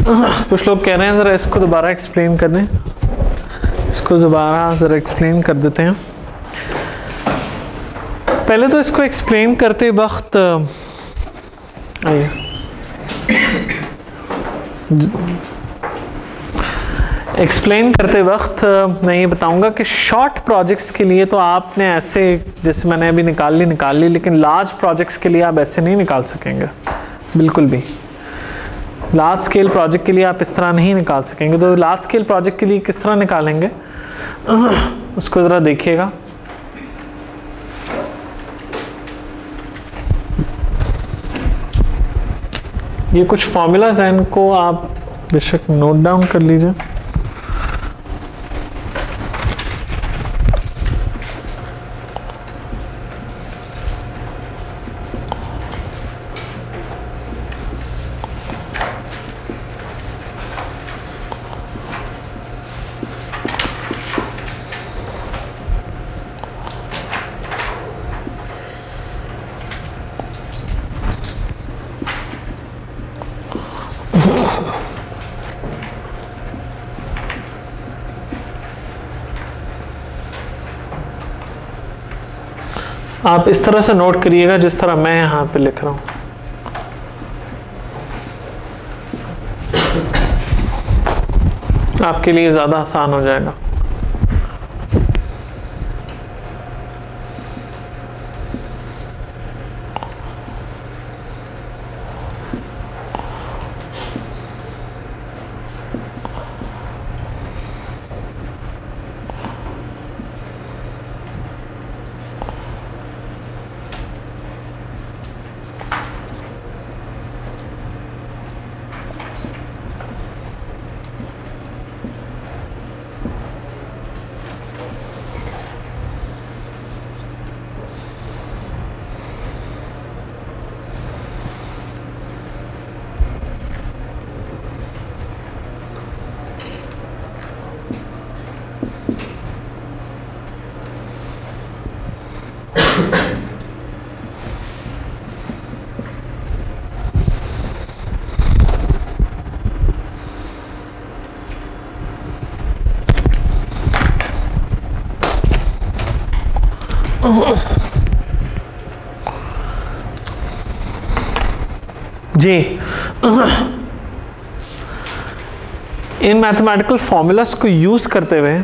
कुछ लोग कह रहे हैं ज़रा इसको दोबारा एक्सप्लेन कर दें, इसको दोबारा ज़रा एक्सप्लेन कर देते हैं। पहले तो इसको एक्सप्लेन करते वक्त आइए एक्सप्लेन करते वक्त मैं ये बताऊंगा कि शॉर्ट प्रोजेक्ट्स के लिए तो आपने ऐसे, जैसे मैंने अभी निकाल ली, लेकिन लार्ज प्रोजेक्ट्स के लिए आप ऐसे नहीं निकाल सकेंगे बिल्कुल भी। लार्ज स्केल प्रोजेक्ट के लिए आप इस तरह नहीं निकाल सकेंगे। तो लार्ज स्केल प्रोजेक्ट के लिए किस तरह निकालेंगे उसको ज़रा देखिएगा। ये कुछ फॉर्मूलाज हैं, इनको आप बेशक नोट डाउन कर लीजिए। आप इस तरह से नोट करिएगा जिस तरह मैं यहाँ पे लिख रहा हूँ। आपके लिए ज़्यादा आसान हो जाएगा। जी, इन मैथमेटिकल फॉर्मूलास को यूज़ करते हुए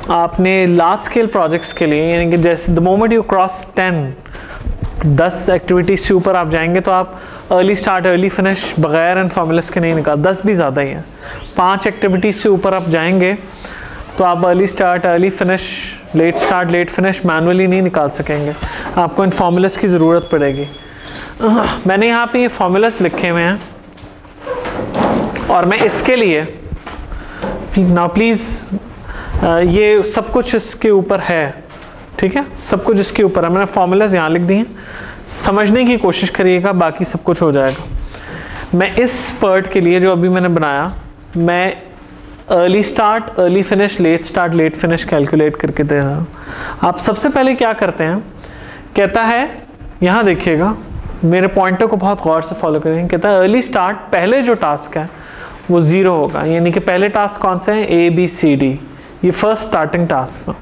आपने लार्ज स्केल प्रोजेक्ट्स के लिए, यानी कि जैसे the moment you cross 10 activities से ऊपर आप जाएंगे तो आप अर्ली स्टार्ट अर्ली फिनिश बगैर इन फॉर्मूलास के नहीं निकाल। 10 भी ज़्यादा ही है। 5 एक्टिविटीज़ से ऊपर आप जाएंगे तो आप early start early finish, late start late finish manually नहीं निकाल सकेंगे। आपको इन फॉर्मूलास की ज़रूरत पड़ेगी। मैंने यहाँ पे ये फॉर्मूलास लिखे हुए हैं और मैं इसके लिए ना प्लीज़ ये सब कुछ इसके ऊपर है, ठीक है, सब कुछ इसके ऊपर है। मैंने फॉर्मूलाज यहाँ लिख दिए, समझने की कोशिश करिएगा, बाकी सब कुछ हो जाएगा। मैं इस पार्ट के लिए जो अभी मैंने बनाया, मैं early start early finish late start late finish calculate करके दे रहा हूँ। आप सबसे पहले क्या करते हैं, कहता है यहाँ देखिएगा, मेरे पॉइंटर को बहुत गौर से फॉलो करेंगे। कहता है अर्ली स्टार्ट पहले जो टास्क है वो 0 होगा, यानी कि पहले टास्क कौन से हैं, ABCD, ये फर्स्ट स्टार्टिंग टास्क,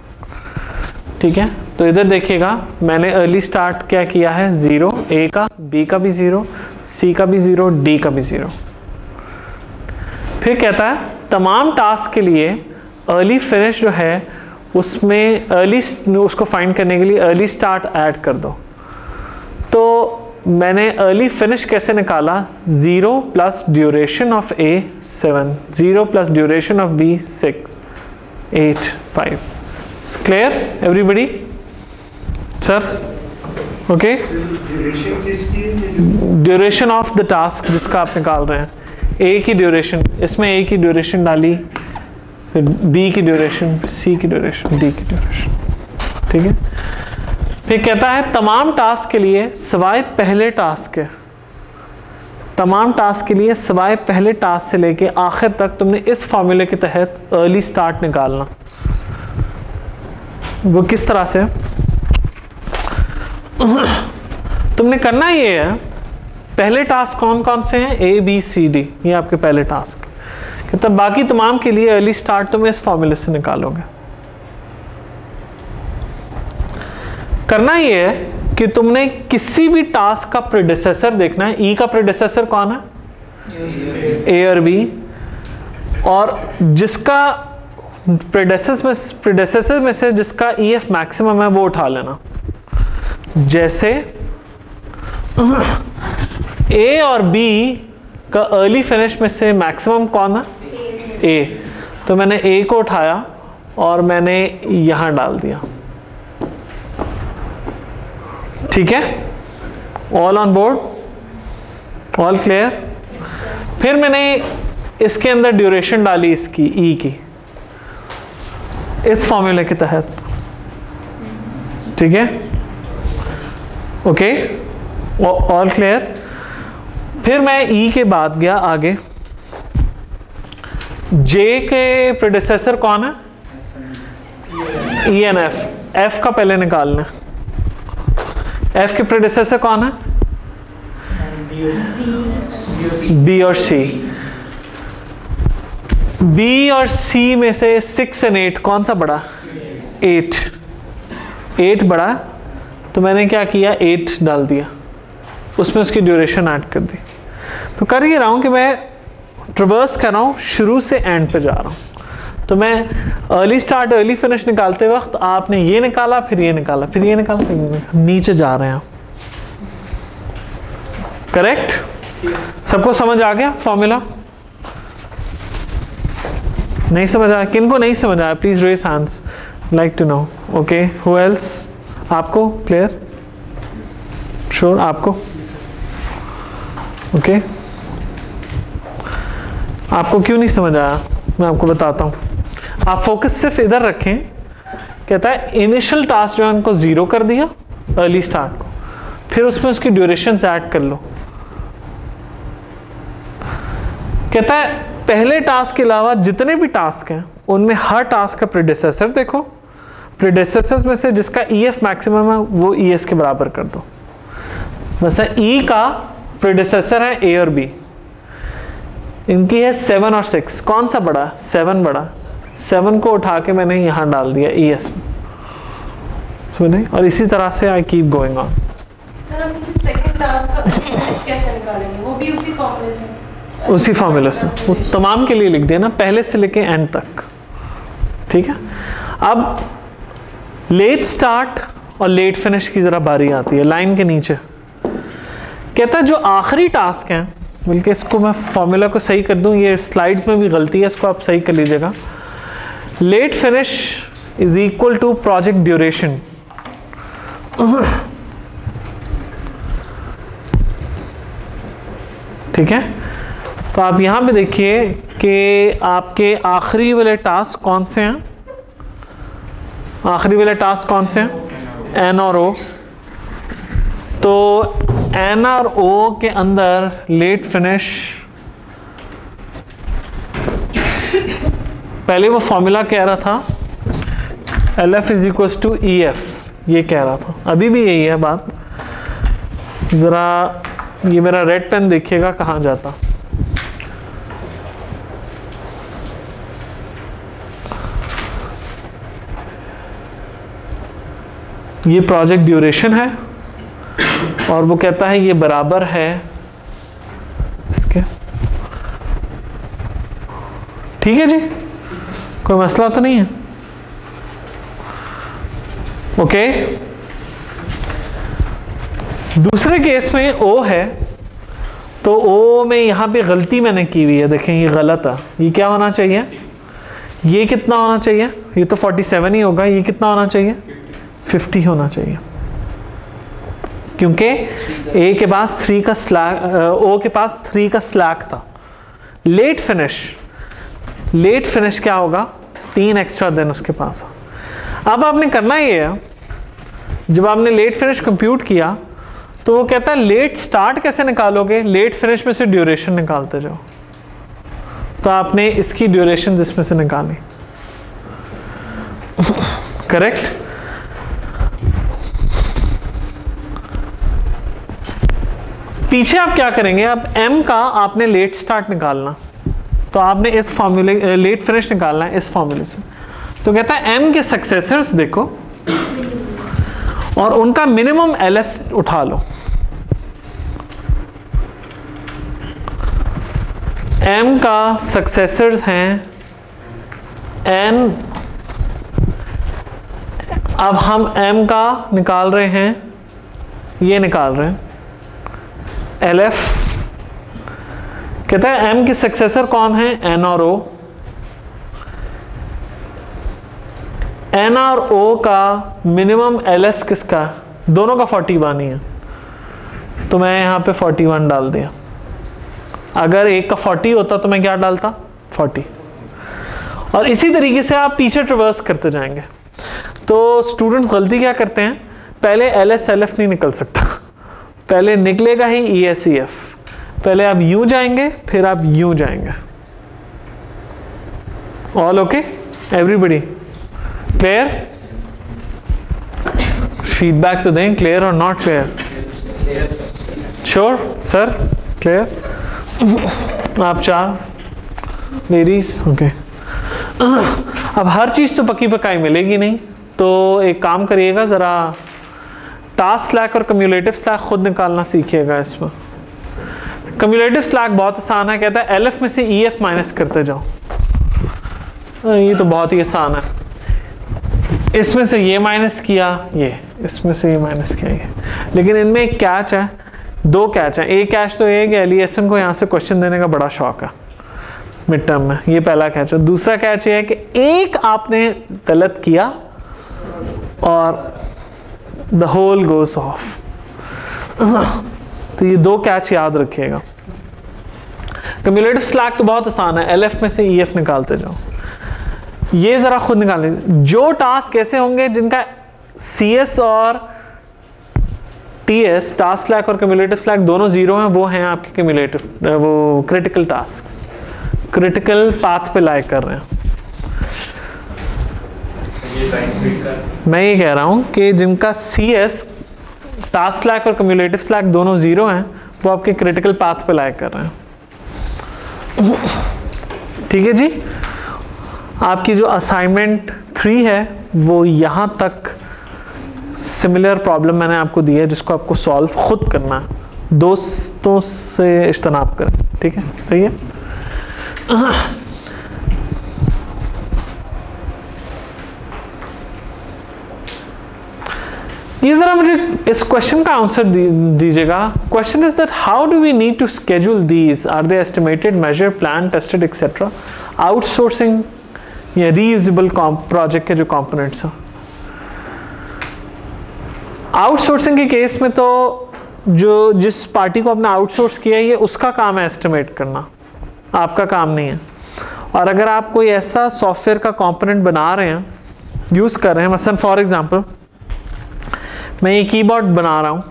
ठीक है। तो इधर देखिएगा मैंने अर्ली स्टार्ट क्या किया है, 0, A का, B का भी 0, C का भी 0, D का भी 0। फिर कहता है तमाम टास्क के लिए अर्ली फिनिश जो है उसमें अर्ली उसको फाइंड करने के लिए अर्ली स्टार्ट ऐड कर दो। तो मैंने अर्ली फिनिश कैसे निकाला, 0 plus duration of A 7, 0 plus duration of B 6, 8, 5। Clear everybody? Sir okay, duration of the task जिसका आप निकाल रहे हैं, A की ड्यूरेशन, इसमें A की ड्यूरेशन डाली, फिर B की ड्यूरेशन, C की ड्यूरेशन, D की ड्यूरेशन, ठीक है। फिर कहता है तमाम टास्क के लिए सिवाय पहले टास्क के, तमाम टास्क के लिए सिवाय पहले टास्क से लेके आखिर तक तुमने इस फॉर्मूले के तहत अर्ली स्टार्ट निकालना। वो किस तरह से, तुमने करना ये है, पहले टास्क कौन कौन से हैं, ABCD, ये आपके पहले टास्क। कहता बाकी तमाम के लिए अर्ली स्टार्ट तुम इस फॉर्मूले से निकालोगे। करना ये है कि तुमने किसी भी टास्क का प्रेडिसेसर देखना है। ई का प्रेडिसेसर कौन है? ए और बी, और जिसका प्रेडिसेसर में से जिसका EF मैक्सिमम है वो उठा लेना। जैसे ए और बी का अर्ली फिनिश में से मैक्सिमम कौन है? ए। तो मैंने ए को उठाया और मैंने यहां डाल दिया। ठीक है, all on board, all clear. फिर मैंने इसके अंदर ड्यूरेशन डाली इसकी ई की इस फॉर्मूले के तहत। ठीक है, ओके, ऑल क्लियर। फिर मैं ई के बाद गया आगे। जे के प्रेडिसेसर कौन है? ENF। एफ का पहले निकालना। एफ के प्रेडिसेसर कौन है? बी और सी। बी और सी में से 6 और 8 कौन सा बड़ा? 8 बड़ा, तो मैंने क्या किया? 8 डाल दिया, उसमें उसकी ड्यूरेशन ऐड कर दी। तो कर ये रहा हूं कि मैं ट्रिवर्स कर रहा हूं, शुरू से एंड पे जा रहा हूं। तो मैं अर्ली स्टार्ट अर्ली फिनिश निकालते वक्त आपने ये निकाला, फिर ये निकाला, फिर ये निकाला, फिर ये निकाला, नीचे जा रहे हैं। करेक्ट? सबको समझ आ गया फॉर्मूला? नहीं समझ आया? किनको नहीं समझ आया please raise hands, like to know. Okay, who else? आपको क्लियर? श्योर? आपको ओके? आपको क्यों नहीं समझ आया मैं आपको बताता हूं। आप फोकस सिर्फ इधर रखें। कहता है इनिशियल टास्क जो है उनको 0 कर दिया अर्ली स्टार्ट को, फिर उसमें उसकी ड्यूरेशन ऐड कर लो। कहता है पहले टास्क के अलावा जितने भी टास्क हैं उनमें हर टास्क का प्रेडिसेसर देखो, प्रेडिसेसर्स में से जिसका EF मैक्सिमम है वो ES के बराबर कर दो। वैसे E का प्रेडिसेसर है A और B, इनकी है 7 और 6, कौन सा बड़ा? 7 बड़ा। 7 को उठा के मैंने यहां डाल दिया ES में, सुने? और इसी तरह से I keep going on. Sir हम सेकंड टास्क का कैसे निकालेंगे? वो भी उसी फॉर्मूले से? उसी फॉर्मूले से, वो तमाम के लिए लिख देना पहले से लेके एंड तक। ठीक है, अब लेट स्टार्ट और लेट फिनिश की जरा बारी आती है लाइन के नीचे। कहता है जो आखिरी टास्क है, बल्कि इसको मैं फॉर्मूला को सही कर दूं, ये स्लाइड्स में भी गलती है, इसको आप सही कर लीजिएगा। Late finish is equal to project duration. ठीक है, तो आप यहां पे देखिए कि आपके आखिरी वाले टास्क कौन से हैं? आखिरी वाले टास्क कौन से हैं? N और O। तो N और O के अंदर लेट फिनिश, पहले वो फॉर्मूला कह रहा था LF is equal to EF, ये कह रहा था, अभी भी यही है बात। जरा ये मेरा रेड पेन देखिएगा कहाँ जाता। ये प्रोजेक्ट ड्यूरेशन है और वो कहता है ये बराबर है इसके। ठीक है जी, कोई मसला तो नहीं है? ओके। दूसरे केस में O है, तो O में यहां पे गलती मैंने की हुई है, देखें ये गलत है। ये क्या होना चाहिए? ये कितना होना चाहिए? ये तो 47 ही होगा। ये कितना होना चाहिए? 50 होना चाहिए, क्योंकि A के पास 3 का स्लैक, O के पास 3 का स्लैक था। लेट फिनिश क्या होगा? 3 एक्स्ट्रा दिन उसके पास। अब आपने करना ये है, जब आपने लेट फिनिश कंप्यूट किया तो वो कहता है लेट स्टार्ट कैसे निकालोगे? लेट फिनिश में से ड्यूरेशन निकालते जाओ। तो आपने इसकी ड्यूरेशन इसमें से निकाली। करेक्ट? पीछे आप क्या करेंगे? अब M का आपने लेट स्टार्ट निकालना। तो आपने इस फॉर्मूले लेट फिनिश निकालना है इस फॉर्मूले से। तो कहता है m के सक्सेसर्स देखो और उनका मिनिमम ls उठा लो। m का सक्सेसर्स हैं n, अब हम m का निकाल रहे हैं, ये निकाल रहे हैं LF। कहता है m के सक्सेसर कौन है, n और o। n और o का मिनिमम ls किसका, दोनों का 41 ही है, तो मैं यहाँ पे 41 डाल दिया। अगर एक का 40 होता तो मैं क्या डालता, 40। और इसी तरीके से आप पीछे ट्रिवर्स करते जाएंगे। तो स्टूडेंट्स गलती क्या करते हैं, पहले LS LF नहीं निकल सकता, पहले निकलेगा ही ES EF। पहले आप यूं जाएंगे फिर आप यूं जाएंगे। All okay everybody, clear? Feedback तो दें, क्लियर और not clear? Sure sir, clear? आप चार लेडीज, ओके। अब हर चीज तो पक्की पकाई मिलेगी नहीं, तो एक काम करिएगा, जरा टास्क स्लैक और कम्युलेटिव स्लैक खुद निकालना सीखिएगा। इसमें कम्युलेटिव स्लैक बहुत आसान है, कहता है LF में से EF माइनस करते जाओ। ये तो बहुत ही आसान है, इसमें से ये माइनस किया, ये इसमें से ये माइनस किया, ये। लेकिन इनमें एक कैच है, दो कैच है। एक कैच तो ये कि एलिएसन को यहाँ से क्वेश्चन देने का बड़ा शौक है मिड टर्म में, ये पहला कैच है। दूसरा कैच ये है कि एक आपने गलत किया और द होल गोज ऑफ। तो ये दो कैच याद रखिएगा। कम्युलेटिव स्लैक तो बहुत आसान है, LF में से EF निकालते जाओ। ये जरा खुद निकाल लीजिए, जो टास्क ऐसे होंगे जिनका CS और TS, टास्क स्लैक और कम्युलेटिव स्लैक दोनों जीरो हैं, वो हैं आपके कम्युलेटिव, वो क्रिटिकल टास्क्स, क्रिटिकल पाथ पे लाइक कर रहे हैं। मैं ये कह रहा हूं कि जिनका CS, टास्क स्लैक और कम्युलेटिव स्लैक दोनों जीरो हैं, वो आपके क्रिटिकल पाथ पे लाइक कर रहे हैं। ठीक है जी, आपकी जो असाइनमेंट 3 है वो यहाँ तक सिमिलर प्रॉब्लम मैंने आपको दी है, जिसको आपको सॉल्व खुद करना है, दोस्तों से इज्तनाब करें। ठीक है, सही है। ये जरा मुझे इस क्वेश्चन का आंसर दीजिएगा। Question is that how do we need to schedule these, are they estimated, measure, plan, tested etcetera. Outsourcing या रीयूजेबल प्रोजेक्ट के जो कंपोनेंट्स हैं, आउटसोर्सिंग के केस में तो जो जिस पार्टी को आपने आउटसोर्स किया है, ये उसका काम है एस्टिमेट करना, आपका काम नहीं है। और अगर आप कोई ऐसा सॉफ्टवेयर का कंपोनेंट बना रहे हैं, यूज़ कर रहे हैं, मसलन फॉर एग्जांपल मैं ये कीबोर्ड बना रहा हूँ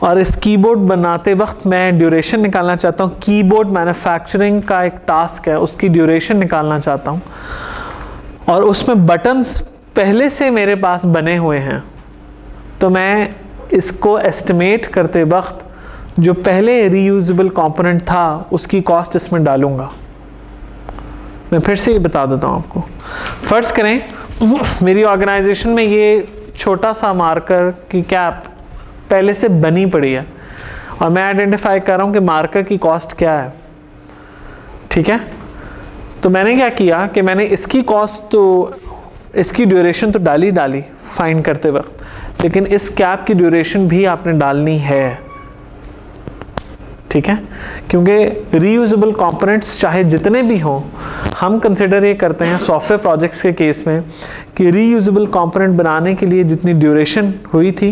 और इस कीबोर्ड बनाते वक्त मैं ड्यूरेशन निकालना चाहता हूँ, कीबोर्ड मैन्युफैक्चरिंग का एक टास्क है, उसकी ड्यूरेशन निकालना चाहता हूँ, और उसमें बटन्स पहले से मेरे पास बने हुए हैं, तो मैं इसको एस्टिमेट करते वक्त जो पहले रीयूजेबल कंपोनेंट था उसकी कॉस्ट इसमें डालूंगा। मैं फिर से ये बता देता हूँ आपको। फर्ज करें मेरी ऑर्गेनाइजेशन में ये छोटा सा मार्कर की कैप पहले से बनी पड़ी है और मैं आइडेंटिफाई कर रहा हूँ कि मार्कर की कॉस्ट क्या है। ठीक है, तो मैंने क्या किया कि मैंने इसकी कॉस्ट तो, इसकी ड्यूरेशन तो डाली फाइंड करते वक्त, लेकिन इस कैप की ड्यूरेशन भी आपने डालनी है। ठीक है, क्योंकि रीयूजेबल कंपोनेंट्स चाहे जितने भी हों, हम कंसिडर ये करते हैं सॉफ्टवेयर प्रोजेक्ट्स के केस में कि रीयूजेबल कंपोनेंट बनाने के लिए जितनी ड्यूरेशन हुई थी,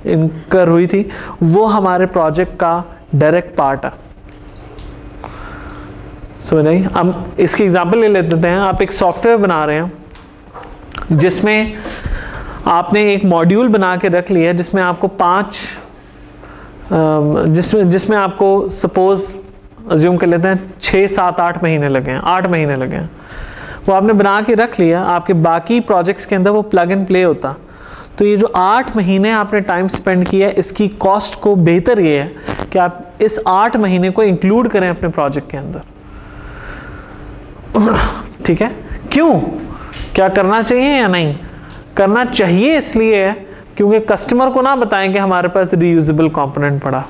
इनकर हुई थी, वो हमारे प्रोजेक्ट का डायरेक्ट पार्ट है। समझ आई? हम इसकी एग्जांपल ले लेते हैं। आप एक सॉफ्टवेयर बना रहे हैं जिसमें आपने एक मॉड्यूल बना के रख लिया जिसमें आपको जिसमें आपको सपोज अज्यूम कर लेते हैं 6, 7, 8 महीने लगे हैं, 8 महीने लगे हैं, वो आपने बना के रख लिया। आपके बाकी प्रोजेक्ट्स के अंदर वो प्लग एंड प्ले होता। तो ये जो 8 महीने आपने टाइम स्पेंड किया, इसकी कॉस्ट को बेहतर ये है कि आप इस 8 महीने को इंक्लूड करें अपने प्रोजेक्ट के अंदर। ठीक है, क्यों, क्या करना चाहिए या नहीं करना चाहिए? इसलिए है क्योंकि कस्टमर को ना बताएं कि हमारे पास रीयूजेबल कंपोनेंट पड़ा,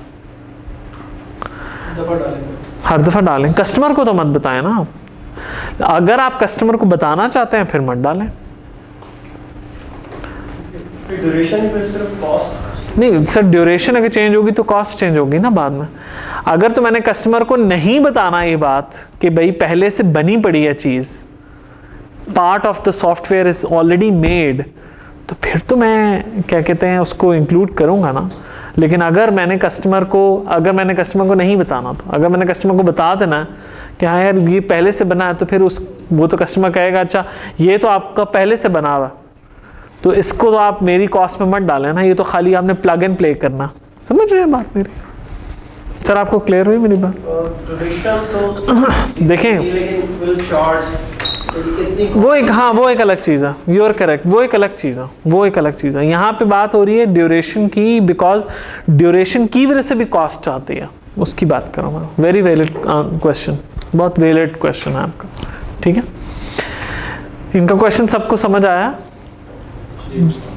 हर दफा डालें, कस्टमर को तो मत बताएं ना आप। अगर आप कस्टमर को बताना चाहते हैं फिर मत डालें। ड्यूरेशन पे सिर्फ कॉस्ट नहीं सर, ड्यूरेशन अगर चेंज होगी तो कॉस्ट चेंज होगी ना बाद में। अगर तो मैंने कस्टमर को नहीं बताना ये बात कि भाई पहले से बनी पड़ी है चीज़, part of the software is already made, तो फिर तो मैं क्या कहते हैं उसको इंक्लूड करूँगा ना। लेकिन अगर मैंने कस्टमर को नहीं बताना, तो अगर मैंने कस्टमर को बता देना कि हाँ यार ये पहले से बना है, तो फिर वो तो कस्टमर कहेगा अच्छा ये तो आपका पहले से बना हुआ, तो इसको तो आप मेरी कॉस्ट में मत डालें ना, ये तो खाली आपने प्लग एंड प्ले करना। समझ रहे हैं बात मेरी? सर आपको क्लियर हुई मेरी बात? देखें वो एक अलग चीज़ है, यू आर करेक्ट, वो एक अलग चीज़ है, यहाँ पे बात हो रही है ड्यूरेशन की, बिकॉज ड्यूरेशन की वजह से भी कॉस्ट आती है, उसकी बात कर रहा हूँ। वेरी वैलिड क्वेश्चन, बहुत वैलिड क्वेश्चन है आपका, ठीक है। इनका क्वेश्चन सबको समझ आया?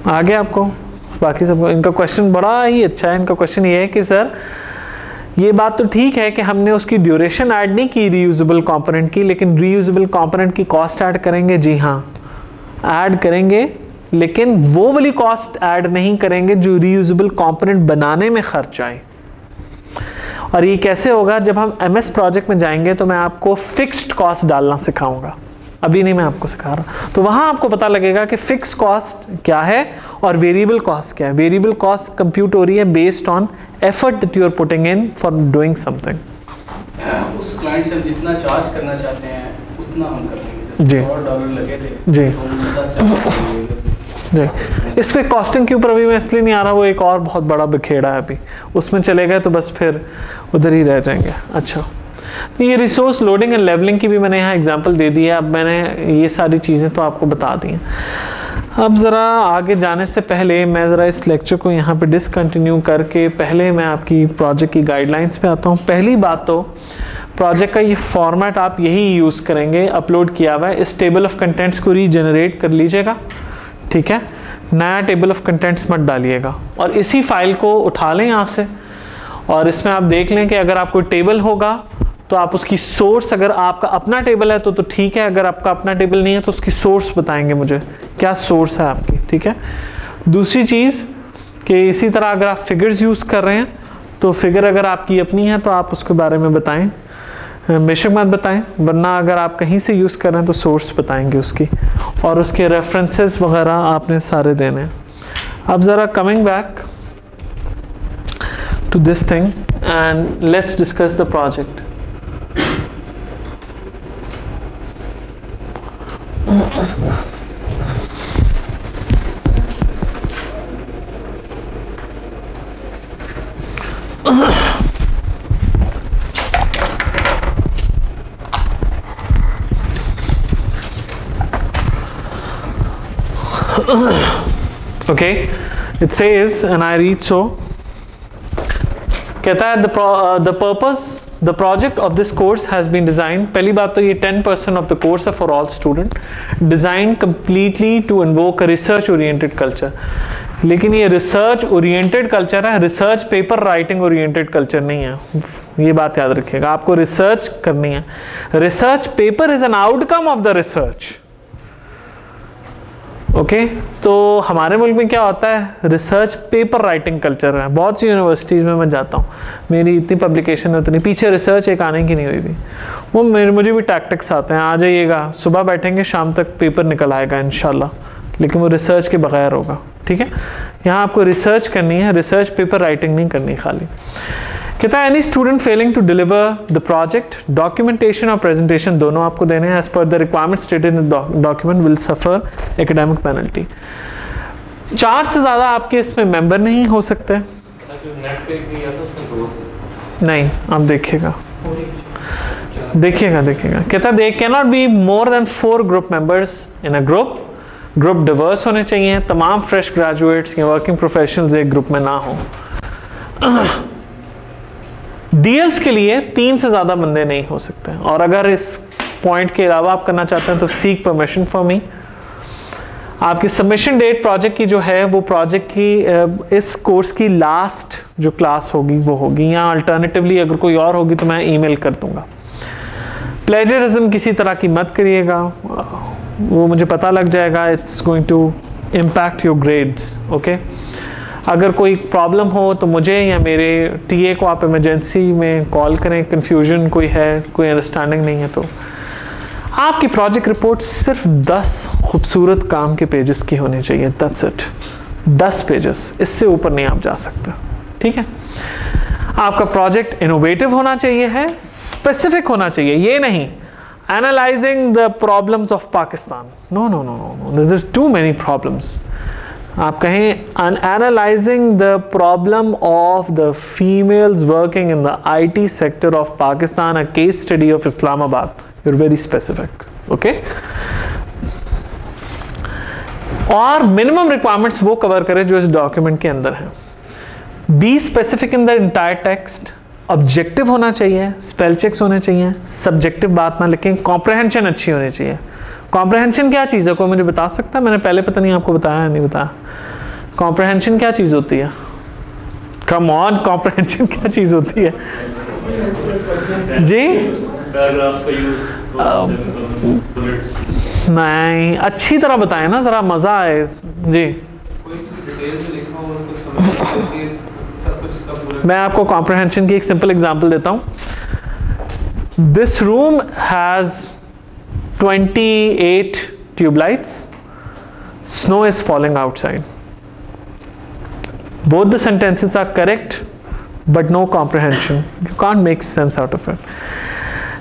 आगे आपको बाकी सबको इनका क्वेश्चन बड़ा ही अच्छा है। इनका क्वेश्चन ये है कि सर ये बात तो ठीक है कि हमने उसकी ड्यूरेशन ऐड नहीं की रीयूजेबल कंपोनेंट की, लेकिन रीयूजेबल कंपोनेंट की कॉस्ट ऐड करेंगे। जी हाँ, ऐड करेंगे, लेकिन वो वाली कॉस्ट ऐड नहीं करेंगे जो रीयूजेबल कंपोनेंट बनाने में खर्च आए। और ये कैसे होगा? जब हम MS प्रोजेक्ट में जाएंगे तो मैं आपको फिक्स्ड कॉस्ट डालना सिखाऊंगा, अभी नहीं मैं आपको सिखा रहा। तो वहाँ आपको पता लगेगा कि फिक्स कॉस्ट क्या है और वेरिएबल कॉस्ट क्या है। वेरिएबल कॉस्ट कंप्यूट हो रही है based on effort that you are putting in for doing something. उस क्लाइंट से हम जितना चार्ज करना चाहते हैं उतना हम कर लेंगे। जी $100 लगे थे जी तो उनसे 10 चार्ज जी। इस पे कॉस्टिंग के ऊपर अभी मैं इसलिए नहीं आ रहा, वो एक और बहुत बड़ा बिखेड़ा है, अभी उसमें चले गए तो बस फिर उधर ही रह जाएंगे। अच्छा, तो ये रिसोर्स लोडिंग एंड लेवलिंग की भी मैंने यहाँ एग्जांपल दे दी है। अब मैंने ये सारी चीज़ें तो आपको बता दी हैं। अब ज़रा आगे जाने से पहले मैं ज़रा इस लेक्चर को यहाँ पे डिसकंटिन्यू करके पहले मैं आपकी प्रोजेक्ट की गाइडलाइंस पे आता हूँ। पहली बात तो प्रोजेक्ट का ये फॉर्मेट आप यही यूज़ करेंगे, अपलोड किया हुआ है। इस टेबल ऑफ कंटेंट्स को रीजनरेट कर लीजिएगा, ठीक है। नया टेबल ऑफ कंटेंट्स मत डालिएगा और इसी फाइल को उठा लें यहाँ से, और इसमें आप देख लें कि अगर आपको टेबल होगा तो आप उसकी सोर्स, अगर आपका अपना टेबल है तो ठीक है, अगर आपका अपना टेबल नहीं है तो उसकी सोर्स बताएंगे मुझे, क्या सोर्स है आपकी, ठीक है। दूसरी चीज़ कि इसी तरह अगर आप फिगर्स यूज़ कर रहे हैं तो फिगर अगर आपकी अपनी है तो आप उसके बारे में बताएं, बेशक मत बताएं, वरना अगर आप कहीं से यूज़ कर रहे हैं तो सोर्स बताएंगे उसकी, और उसके रेफरेंसेस वगैरह आपने सारे देने हैं। अब ज़रा coming back to this thing and let's discuss the project. Okay, it says, and I read so, कहता है the project of this course has been designed, पहली बात तो ये 10% of the course है for all student, designed completely to invoke a research oriented culture। लेकिन ये research oriented culture है, research paper writing oriented culture नहीं है, ये बात याद रखिएगा। आपको research करनी है, research paper is an outcome of the research। Okay तो हमारे मुल्क में क्या होता है, रिसर्च पेपर राइटिंग कल्चर है। बहुत सी यूनिवर्सिटीज़ में मैं जाता हूँ, मेरी इतनी पब्लिकेशन है उतनी, पीछे रिसर्च एक आने की नहीं हुई थी। वो मुझे भी टैक्टिक्स आते हैं, आ जाइएगा, सुबह बैठेंगे शाम तक पेपर निकल आएगा इंशाल्लाह, लेकिन वो रिसर्च के बगैर होगा, ठीक है। यहाँ आपको रिसर्च करनी है, रिसर्च पेपर राइटिंग नहीं करनी खाली। कहता है any student failing to deliver the project, documentation और प्रेजेंटेशन दोनों आपको देने हैं as per the requirement stated in the document will suffer academic penalty. 4 से ज़्यादा आपके इसमें मेंबर नहीं हो सकते। नहीं, आप देखिएगा। कहता है they can not be more than 4 group members in a group Divers होने चाहिए, तमाम फ्रेश ग्रेजुएट्स या वर्किंग प्रोफेशनल्स एक ग्रुप में ना हो। डीएल्स के लिए 3 से ज़्यादा बंदे नहीं हो सकते, और अगर इस पॉइंट के अलावा आप करना चाहते हैं तो सीक परमिशन फॉर मी। आपकी सबमिशन डेट प्रोजेक्ट की जो है वो प्रोजेक्ट की इस कोर्स की लास्ट जो क्लास होगी वो होगी, या अल्टरनेटिवली अगर कोई और होगी तो मैं ईमेल कर दूंगा। प्लेजरिज्म किसी तरह की मत करिएगा, वो मुझे पता लग जाएगा, it's going to impact your grades. Okay, अगर कोई प्रॉब्लम हो तो मुझे या मेरे टीए को आप इमरजेंसी में कॉल करें, कन्फ्यूजन कोई है, कोई अंडरस्टैंडिंग नहीं है तो। आपकी प्रोजेक्ट रिपोर्ट सिर्फ 10 खूबसूरत काम के पेजेस की होनी चाहिए, दैट्स इट, 10 पेजेस, इससे ऊपर नहीं आप जा सकते। ठीक है, आपका प्रोजेक्ट इनोवेटिव होना चाहिए, है स्पेसिफिक होना चाहिए, ये नहीं analysing the problems of Pakistan, no no no no no, there are too many problems. आप कहें analysing the problem of the females working in the IT sector of Pakistan, a case study of Islamabad, you are very specific. Okay, और minimum requirements वो cover करें जो इस document के अंदर है। Be specific in the entire text, objective होना चाहिए, स्पेल चेक्स होने चाहिए, सब्जेक्टिव बात ना लिखें, कॉम्प्रहेंशन अच्छी होनी चाहिए। कॉम्प्रहेंशन क्या चीज़ है, कोई मुझे बता सकता है? मैंने पहले पता नहीं आपको बताया नहीं बताया। कॉम्प्रहेंशन क्या चीज़ होती है? कम ऑन, कॉम्प्रहेंशन क्या चीज़ होती है जी? नहीं, अच्छी तरह बताएं ना, ज़रा मज़ा आए जी। मैं आपको कॉम्प्रहेंशन की एक सिंपल एग्जांपल देता हूँ। This room has 28 tube lights. Snow is falling outside. Both the sentences are correct, but no comprehension. You can't make sense out of it.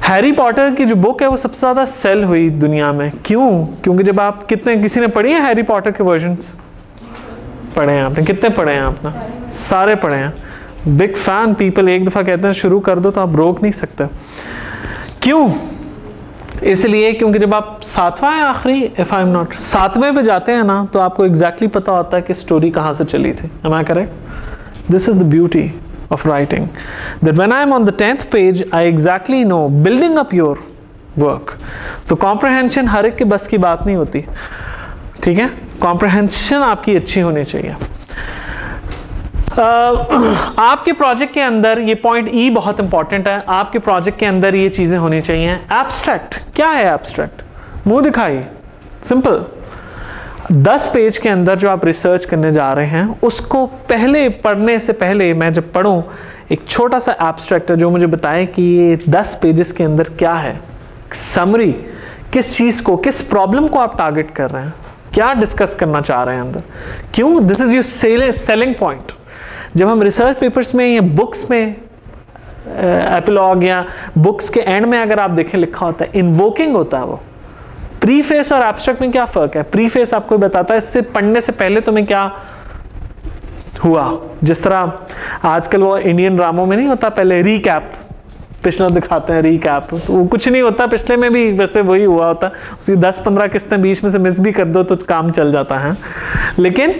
Harry Potter की जो बुक है वो सबसे ज़्यादा सेल हुई दुनिया में, क्यों? क्योंकि जब आप किसी ने पढ़ी है हैरी पॉटर के वर्जन्स? पढ़े हैं आपने? कितने पढ़े हैं आपने? सारे पढ़े हैं। बिग फैन पीपल, एक दफ़ा कहते हैं शुरू कर दो तो आप रोक नहीं सकते। क्यों? इसलिए क्योंकि जब आप 7वां या आखिरी, इफ आई एम नॉट, 7वें पे जाते हैं ना तो आपको एग्जैक्टली पता होता है कि स्टोरी कहाँ से चली थी। Am I correct? This is the beauty of writing, that when I am on the 10th page I exactly know building up your work. तो comprehension हर एक के बस की बात नहीं होती, ठीक है? comprehension आपकी अच्छी होनी चाहिए। आपके प्रोजेक्ट के अंदर ये पॉइंट ई बहुत इंपॉर्टेंट है, आपके प्रोजेक्ट के अंदर ये चीज़ें होनी चाहिए। एब्स्ट्रैक्ट क्या है? एब्स्ट्रैक्ट मुंह दिखाई, सिंपल। 10 पेज के अंदर जो आप रिसर्च करने जा रहे हैं उसको पहले पढ़ने से पहले मैं जब पढ़ूं एक छोटा सा एब्स्ट्रैक्ट है जो मुझे बताए कि ये 10 पेजेस के अंदर क्या है, समरी, किस चीज़ को, किस प्रॉब्लम को आप टारगेट कर रहे हैं, क्या डिस्कस करना चाह रहे हैं अंदर, क्यों? This is your selling point. जब हम रिसर्च पेपर्स में या बुक्स में एपिलॉग या बुक्स के एंड में अगर आप देखें लिखा होता है इन्वोकिंग होता है, वो प्रीफेस और एब्स्ट्रैक्ट में क्या फ़र्क है? प्रीफेस आपको बताता है इससे पढ़ने से पहले तुम्हें क्या हुआ, जिस तरह आजकल वो इंडियन ड्रामों में नहीं होता पहले रीकैप, पिछला दिखाते हैं रीकैप, तो वो कुछ नहीं होता, पिछले में भी वैसे वही हुआ होता, उसकी 10-15 किस्तें बीच में से मिस भी कर दो तो काम चल जाता है। लेकिन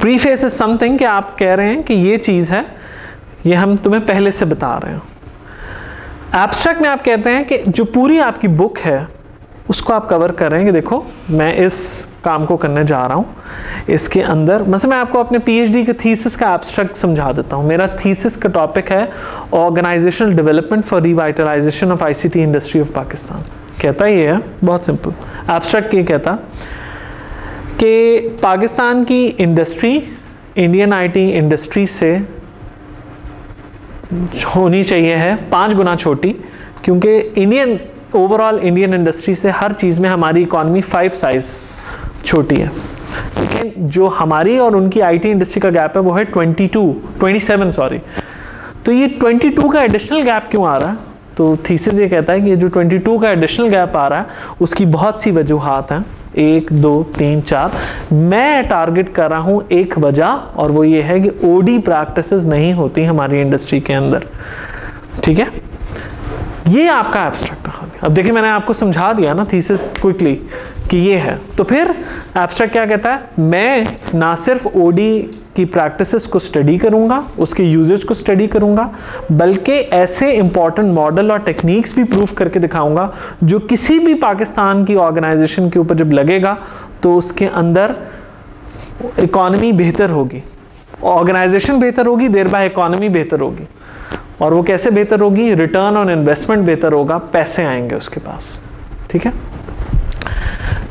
प्रीफेस इज समथिंग कि आप कह रहे हैं कि ये चीज़ है, ये हम तुम्हें पहले से बता रहे हैं। एब्स्ट्रैक्ट में आप कहते हैं कि जो पूरी आपकी बुक है उसको आप कवर कर रहे हैं कि देखो मैं इस काम को करने जा रहा हूँ, इसके अंदर मतलब मैं आपको अपने PhD के थीसिस का एब्स्ट्रैक्ट समझा देता हूँ। मेरा थीसिस का टॉपिक है organisational development for revitalisation of ICT industry of Pakistan. कहता ये है बहुत सिंपल, एब्स्ट्रैक्ट ये कहता कि पाकिस्तान की इंडस्ट्री इंडियन IT इंडस्ट्री से होनी चाहिए है 5 गुना छोटी, क्योंकि इंडियन ओवरऑल इंडियन इंडस्ट्री से हर चीज़ में हमारी इकॉनमी 5 साइज छोटी है, लेकिन जो हमारी और उनकी IT इंडस्ट्री का गैप है वो है 27 सॉरी। तो ये 22 का एडिशनल गैप क्यों आ रहा है? तो थीसिस ये कहता है कि ये जो 22 का एडिशनल गैप आ रहा है उसकी बहुत सी वजूहात हैं, 1 2 3 4। मैं टारगेट कर रहा हूँ एक वजह, और वो ये है कि OD प्रैक्टिसेस नहीं होती हमारी इंडस्ट्री के अंदर, ठीक है? ये आपका एब्स्ट्रैक्ट है। अब देखिए मैंने आपको समझा दिया ना थीसिस क्विकली कि ये है। तो फिर एब्स्ट्रैक्ट क्या कहता है? मैं ना सिर्फ OD की प्रैक्टिसेस को स्टडी करूंगा, उसके यूजेस को स्टडी करूंगा, बल्कि ऐसे इंपॉर्टेंट मॉडल और टेक्निक्स भी प्रूव करके दिखाऊंगा जो किसी भी पाकिस्तान की ऑर्गेनाइजेशन के ऊपर जब लगेगा तो उसके अंदर इकॉनमी बेहतर होगी, ऑर्गेनाइजेशन बेहतर होगी, देर बाय इकॉनमी बेहतर होगी। और वो कैसे बेहतर होगी? रिटर्न ऑन इन्वेस्टमेंट बेहतर होगा, पैसे आएंगे उसके पास। ठीक है,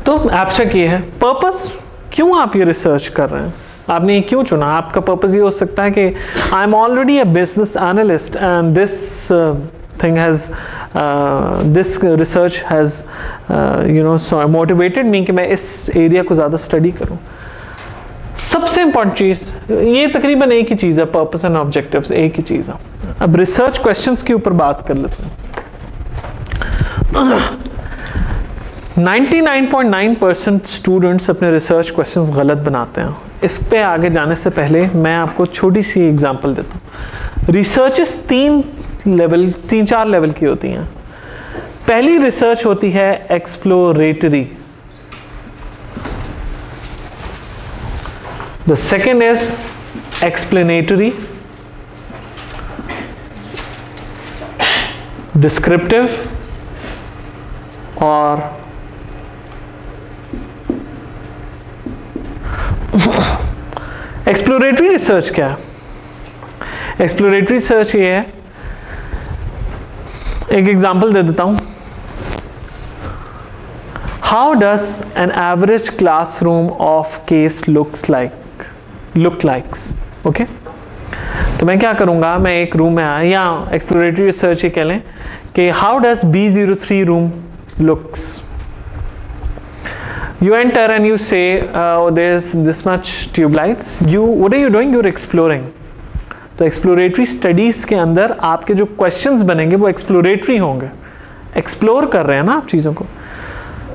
तो एब्स्ट्रैक्ट ये है। पर्पस, क्यों आप ये रिसर्च कर रहे हैं, आपने ये क्यों चुना? आपका पर्पस ये हो सकता है कि I am already a business analyst and this thing has this research has so motivated me कि मैं इस एरिया को ज़्यादा स्टडी करूं। सबसे इंपॉर्टेंट चीज़ ये तकरीबन एक ही चीज़ है, पर्पस एंड ऑब्जेक्टिव्स एक ही चीज़ है। अब रिसर्च क्वेश्चंस के ऊपर बात कर लेते हैं। 99.9% स्टूडेंट्स अपने रिसर्च क्वेश्चंस गलत बनाते हैं। इस पे आगे जाने से पहले मैं आपको छोटी सी एग्जांपल देता हूँ। रिसर्चेस 3-4 लेवल की होती हैं। पहली रिसर्च होती है exploratory, the second is explanatory, descriptive और एक्सप्लोरेटरी रिसर्च क्या है? एक्सप्लोरेटरी रिसर्च ये है, एक एग्जांपल दे देता हूं। How does an average classroom of case look likes. Okay, तो मैं क्या करूंगा, मैं एक रूम में आया, या एक्सप्लोरेटरी रिसर्च ये कह लें कि how does B03 room looks. You enter and you say, oh, there's this much tube lights. What are you doing? You're exploring. तो एक्सप्लोरेटरी स्टडीज के अंदर आपके जो क्वेश्चंस बनेंगे वो एक्सप्लोरेटरी होंगे, एक्सप्लोर कर रहे हैं ना आप चीज़ों को।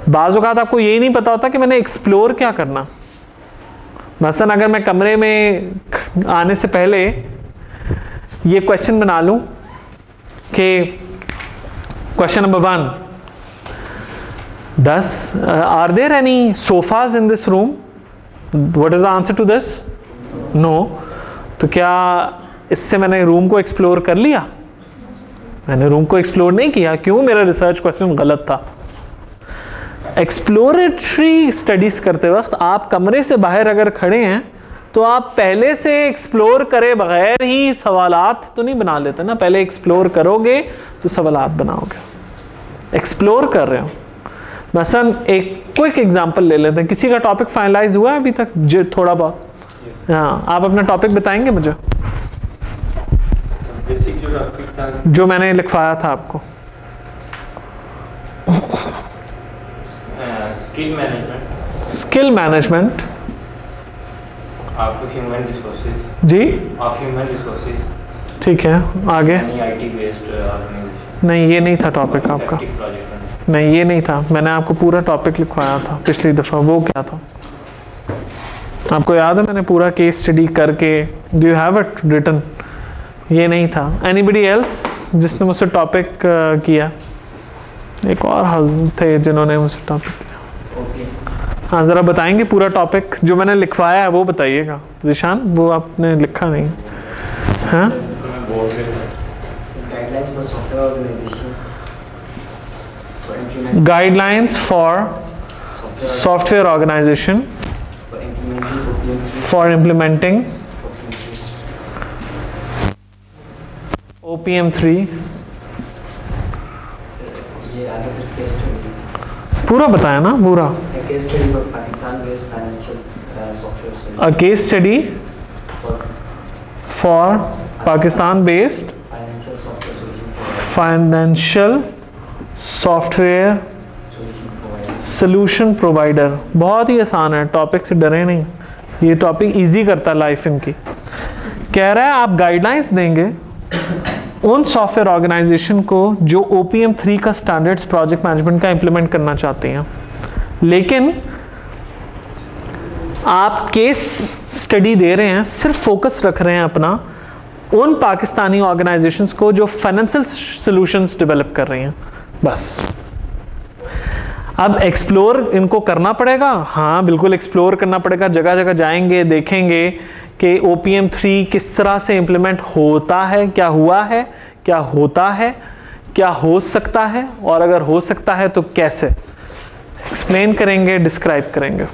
बाज़ औक़ात आपको यही नहीं पता होता कि मैंने एक्सप्लोर क्या करना। मसलन अगर मैं कमरे में आने से पहले ये क्वेश्चन बना लूँ कि question number 1, are there any sofas in this room? What is the answer to this? No. तो क्या इससे मैंने रूम को एक्सप्लोर कर लिया? मैंने रूम को एक्सप्लोर नहीं किया। क्यों? मेरा रिसर्च क्वेश्चन गलत था। एक्सप्लोरेटरी स्टडीज करते वक्त आप कमरे से बाहर अगर खड़े हैं तो आप पहले से एक्सप्लोर करे बगैर ही सवालात तो नहीं बना लेते ना, पहले एक्सप्लोर करोगे तो सवालात बनाओगे। एक्सप्लोर कर रहे हो। मसलन एक क्विक एग्जांपल ले लेते हैं। किसी का टॉपिक फाइनलाइज हुआ है अभी तक? जो थोड़ा बहुत, हाँ, आप अपना टॉपिक बताएंगे मुझे, जो मैंने लिखवाया था आपको। स्किल मैनेजमेंट ह्यूमन रिसोर्सेज जी, ह्यूमन रिसोर्सेज। ठीक है, आगे। IT based organisation. नहीं, ये नहीं था टॉपिक आपका। नहीं, ये नहीं था। मैंने आपको पूरा टॉपिक लिखवाया था पिछली दफ़ा। वो क्या था आपको याद है? मैंने पूरा केस स्टडी करके, do you have it written? ये नहीं था। एनीबडी एल्स जिसने मुझसे टॉपिक किया? एक और थे जिन्होंने मुझसे टॉपिक किया। हाँ, ज़रा बताएंगे पूरा टॉपिक जो मैंने लिखवाया है वो बताइएगा। जिशान, वो आपने लिखा नहीं? हाँ, guidelines for software organization for implementing OPM3। पूरा बताया ना? पूरा a case study for Pakistan based financial software solution provider. बहुत ही आसान है, टॉपिक से डरे नहीं, ये टॉपिक इजी करता है लाइफ इनकी। कह रहा है आप गाइडलाइंस देंगे उन सॉफ्टवेयर ऑर्गेनाइजेशन को जो OPM3 का स्टैंडर्ड्स प्रोजेक्ट मैनेजमेंट का इंप्लीमेंट करना चाहते हैं, लेकिन आप केस स्टडी दे रहे हैं, सिर्फ फोकस रख रहे हैं अपना उन पाकिस्तानी ऑर्गेनाइजेशंस को जो फाइनेंशियल सॉल्यूशंस डेवलप कर रही हैं, बस। अब एक्सप्लोर इनको करना पड़ेगा। हाँ, बिल्कुल एक्सप्लोर करना पड़ेगा। जगह जगह जाएंगे, देखेंगे कि OPM3 किस तरह से इम्प्लीमेंट होता है, क्या हुआ है, क्या होता है, क्या हो सकता है, और अगर हो सकता है तो कैसे एक्सप्लेन करेंगे, डिस्क्राइब करेंगे।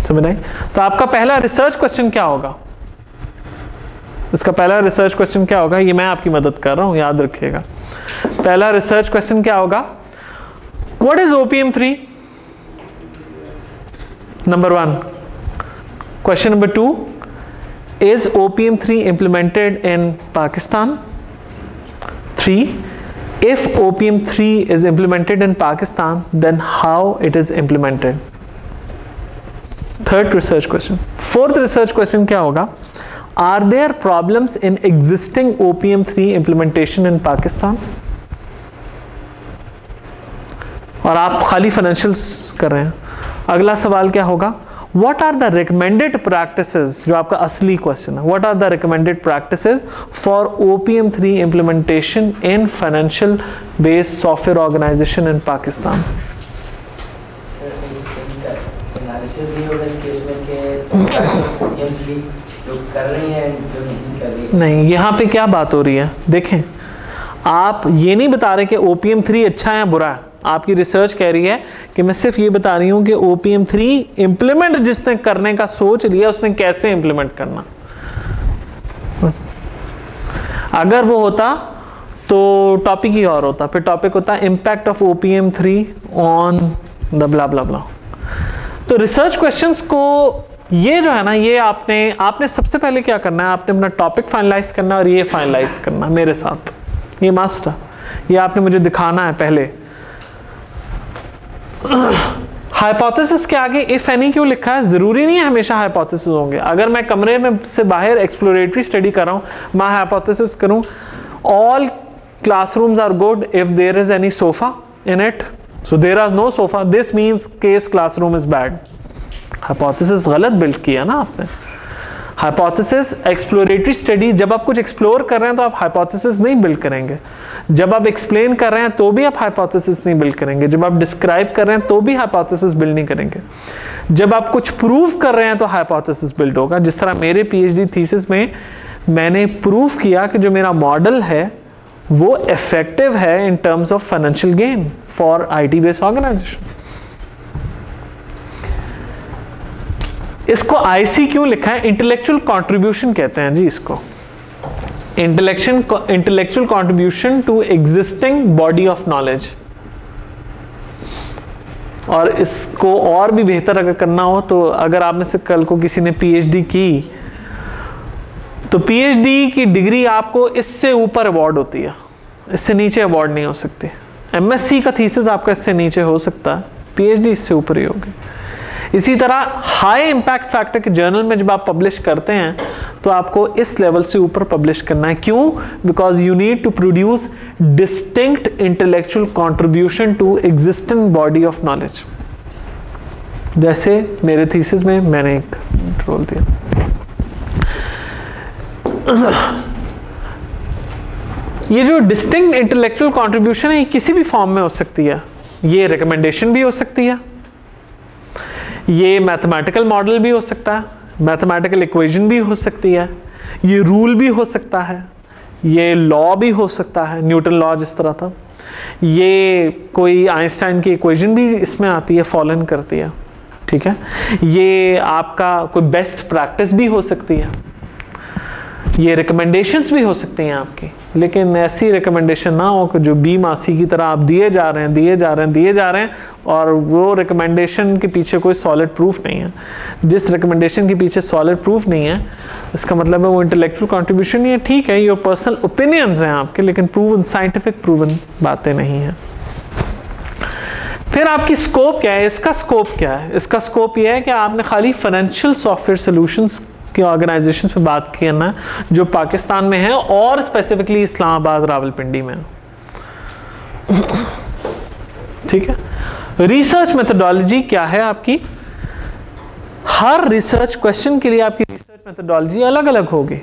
समझ आई? तो आपका पहला रिसर्च क्वेश्चन क्या होगा? इसका पहला रिसर्च क्वेश्चन क्या होगा? ये मैं आपकी मदद कर रहा हूं, याद रखिएगा। पहला रिसर्च क्वेश्चन क्या होगा? What is OPM3? Number 1। Question number 2, is OPM3 implemented in Pakistan? 3, if OPM3 is implemented in Pakistan, then how it is implemented? Third research question. Fourth research question क्या होगा? Are there problems in existing OPM3 implementation in Pakistan? और आप खाली financials कर रहे हैं। अगला सवाल क्या होगा? What are the recommended practices? जो आपका असली क्वेश्चन है, What are the recommended practices for OPM3 implementation in financial based software organization in Pakistan? Analysis भी होगा इस केस में कि OPM3 जो कर रही हैं जो नहीं कर रही। नहीं, यहाँ पे क्या बात हो रही है? देखें, आप ये नहीं बता रहे कि OPM3 अच्छा है या बुरा है। आपकी रिसर्च कह रही है कि मैं सिर्फ ये बता रही हूँ कि OPM3 इंप्लीमेंट जिसने करने का सोच लिया उसने कैसे इंप्लीमेंट करना। अगर वो होता तो टॉपिक ही और होता, फिर टॉपिक होता impact of OPM3 on the bla bla bla. तो रिसर्च क्वेश्चंस को ये जो है ना, ये आपने सबसे पहले क्या करना है? आपने अपना टॉपिक फाइनलाइज करना और ये फाइनलाइज करना मेरे साथ, ये मस्ट है। ये आपने मुझे दिखाना है पहले। हाइपोथेसिस के आगे इफ एनी क्यों लिखा है? जरूरी नहीं है हमेशा हाइपोथेसिस होंगे। अगर मैं कमरे में से बाहर एक्सप्लोरेटरी स्टडी कर रहा हूं, मैं हाइपोथेसिस करूं all classrooms are good if there is any sofa in it, so there are no sofa, this means case classroom is bad. Hypothesis गलत बिल्ड किया ना आपने। हाइपोथेसिस एक्सप्लोरेटरी स्टडी, जब आप कुछ एक्सप्लोर कर रहे हैं तो आप हाइपोथेसिस नहीं बिल्ड करेंगे। जब आप एक्सप्लेन कर रहे हैं तो भी आप हाइपोथेसिस नहीं बिल्ड करेंगे। जब आप डिस्क्राइब कर रहे हैं तो भी हाइपोथेसिस बिल्ड नहीं करेंगे। जब आप कुछ प्रूव कर रहे हैं तो हाइपोथेसिस बिल्ड होगा। जिस तरह मेरे PhD थीसिस में मैंने प्रूव किया कि जो मेरा मॉडल है वो इफेक्टिव है in terms of financial gain for IT based organisation. इसको IC क्यों लिखा है? इंटेलेक्चुअल कंट्रीब्यूशन कहते हैं जी इसको। Intellectual contribution to existing body of knowledge. और इसको और भी बेहतर अगर करना हो तो अगर आप में से कल को किसी ने PhD की तो PhD की डिग्री आपको इससे ऊपर अवार्ड होती है, इससे नीचे अवार्ड नहीं हो सकती। MSc का थीसिस आपका इससे नीचे हो सकता है, PhD इससे ऊपर ही होगी। इसी तरह हाई इम्पैक्ट फैक्टर के जर्नल में जब आप पब्लिश करते हैं तो आपको इस लेवल से ऊपर पब्लिश करना है। क्यों? Because you need to produce distinct intellectual contribution to existing body of knowledge. जैसे मेरे थीसिस में मैंने एक रोल दिया। ये जो डिस्टिंक्ट इंटेलेक्चुअल कंट्रीब्यूशन है ये किसी भी फॉर्म में हो सकती है। ये रिकमेंडेशन भी हो सकती है, ये मैथमेटिकल मॉडल भी हो सकता है, मैथमेटिकल इक्वेशन भी हो सकती है, ये रूल भी हो सकता है, ये लॉ भी हो सकता है, न्यूटन लॉ जिस तरह था, ये कोई आइंस्टाइन की इक्वेशन भी इसमें आती है, फॉलो इन करती है। ठीक है, ये आपका कोई बेस्ट प्रैक्टिस भी हो सकती है, ये रिकमेंडेशंस भी हो सकती हैं आपकी। लेकिन ऐसी रिकमेंडेशन ना हो कि जो बी मासी की तरह आप दिए जा रहे हैं और वो रिकमेंडेशन के पीछे कोई सॉलिड प्रूफ नहीं है। जिस रिकमेंडेशन के पीछे सॉलिड प्रूफ नहीं है इसका मतलब है वो इंटेलेक्चुअल कंट्रीब्यूशन नहीं है। ठीक है, ये पर्सनल ओपिनियंस हैं आपके, लेकिन प्रूवन, साइंटिफिक प्रूवन बातें नहीं हैं। फिर आपकी स्कोप क्या है? इसका स्कोप क्या है? इसका स्कोप ये है कि आपने खाली फाइनेंशियल सॉफ्टवेयर सॉल्यूशंस की ऑर्गेनाइजेशंस पे बात करना है जो पाकिस्तान में है और स्पेसिफिकली इस्लामाबाद, रावलपिंडी में। ठीक है, रिसर्च मेथोडोलॉजी क्या है आपकी? हर रिसर्च क्वेश्चन के लिए आपकी रिसर्च मेथोडोलॉजी अलग अलग होगी।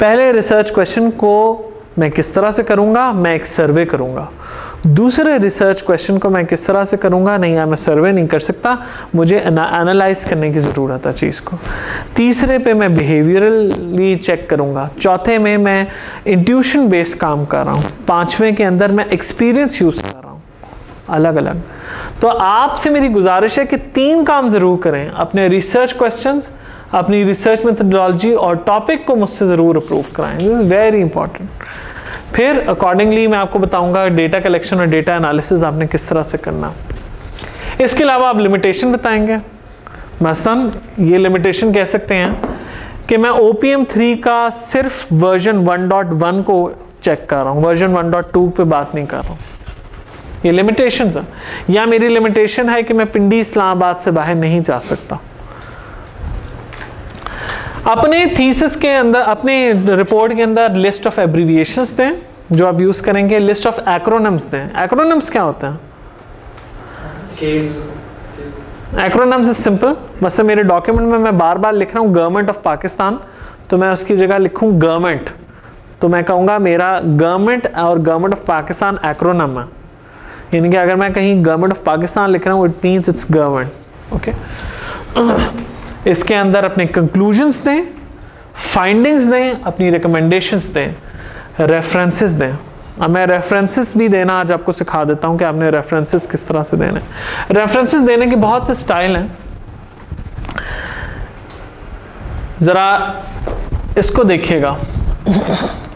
पहले रिसर्च क्वेश्चन को मैं किस तरह से करूँगा, मैं एक सर्वे करूँगा। दूसरे रिसर्च क्वेश्चन को मैं किस तरह से करूँगा, नहीं यार मैं सर्वे नहीं कर सकता, मुझे एनालाइज करने की ज़रूरत है चीज़ को। तीसरे पे मैं बिहेवियरली चेक करूँगा। चौथे में मैं इंट्यूशन बेस्ड काम कर रहा हूँ। पाँचवें के अंदर मैं एक्सपीरियंस यूज़ कर रहा हूँ, अलग अलग। तो आपसे मेरी गुजारिश है कि 3 काम ज़रूर करें, अपने रिसर्च क्वेश्चंस, अपनी रिसर्च मेथडोलॉजी और टॉपिक को मुझसे ज़रूर अप्रूव कराएं। This is very important. फिर अकॉर्डिंगली मैं आपको बताऊंगा डेटा कलेक्शन और डेटा एनालिसिस आपने किस तरह से करना। इसके अलावा आप लिमिटेशन बताएंगे। मसलन ये लिमिटेशन कह सकते हैं कि मैं OPM 3 का सिर्फ वर्जन 1.1 को चेक कर रहा हूँ, वर्जन 1.2 पे बात नहीं कर रहा हूँ। ये लिमिटेशंस है। या मेरी लिमिटेशन है कि मैं पिंडी इस्लामाबाद से बाहर नहीं जा सकता। अपने थीसिस के अंदर, अपने रिपोर्ट के अंदर लिस्ट ऑफ एब्रीविएशंस दें जो आप यूज करेंगे, लिस्ट ऑफ एक्रोनिम्स दें। एक्रोनिम्स क्या होते हैं? Acronyms is simple. वैसे मेरे डॉक्यूमेंट में मैं बार बार लिख रहा हूँ गवर्नमेंट ऑफ पाकिस्तान, तो मैं उसकी जगह लिखूँ गवर्नमेंट, तो मैं कहूँगा मेरा गवर्नमेंट और गवर्नमेंट ऑफ पाकिस्तान एक्रोनिम है। यानी कि अगर मैं कहीं गवर्नमेंट ऑफ पाकिस्तान लिख रहा हूँ, it means it's government. Okay. इसके अंदर अपने कंक्लूजन्स दें, फाइंडिंग्स दें, अपनी रिकमेंडेशंस दें, रेफरेंसेस दें। अब मैं रेफरेंसेस भी देना आज आपको सिखा देता हूं कि आपने रेफरेंसेस किस तरह से देने। रेफरेंसेस देने के बहुत से स्टाइल हैं। जरा इसको देखिएगा।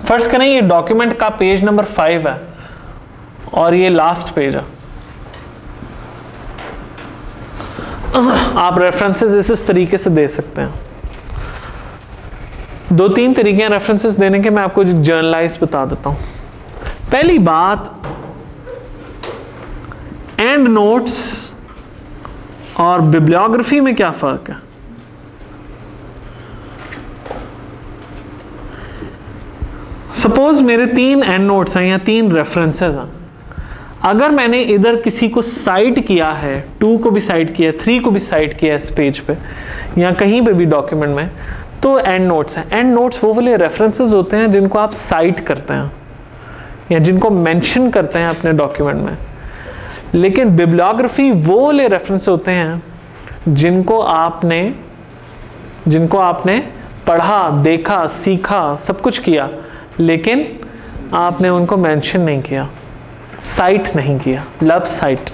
फर्स्ट करें, ये डॉक्यूमेंट का पेज नंबर 5 है और ये लास्ट पेज है। आप रेफरेंसेस इस तरीके से दे सकते हैं। 2-3 तरीके हैं रेफरेंसेस देने के, मैं आपको जर्नलाइज बता देता हूं। पहली बात, एंड नोट्स और बिब्लियोग्राफी में क्या फर्क है? सपोज मेरे 3 एंड नोट्स हैं या 3 रेफरेंसेस हैं। अगर मैंने इधर किसी को साइट किया है, 2 को भी साइट किया है, 3 को भी साइट किया है इस पेज पे या कहीं पे भी डॉक्यूमेंट में, तो एंड नोट्स हैं। एंड नोट्स वो वाले रेफरेंसेस होते हैं जिनको आप साइट करते हैं या जिनको मेंशन करते हैं अपने डॉक्यूमेंट में। लेकिन बिब्लियोग्राफी वो वाले रेफरेंस होते हैं जिनको आपने पढ़ा, देखा, सीखा, सब कुछ किया, लेकिन आपने उनको मेंशन नहीं किया, साइट नहीं किया। Love site.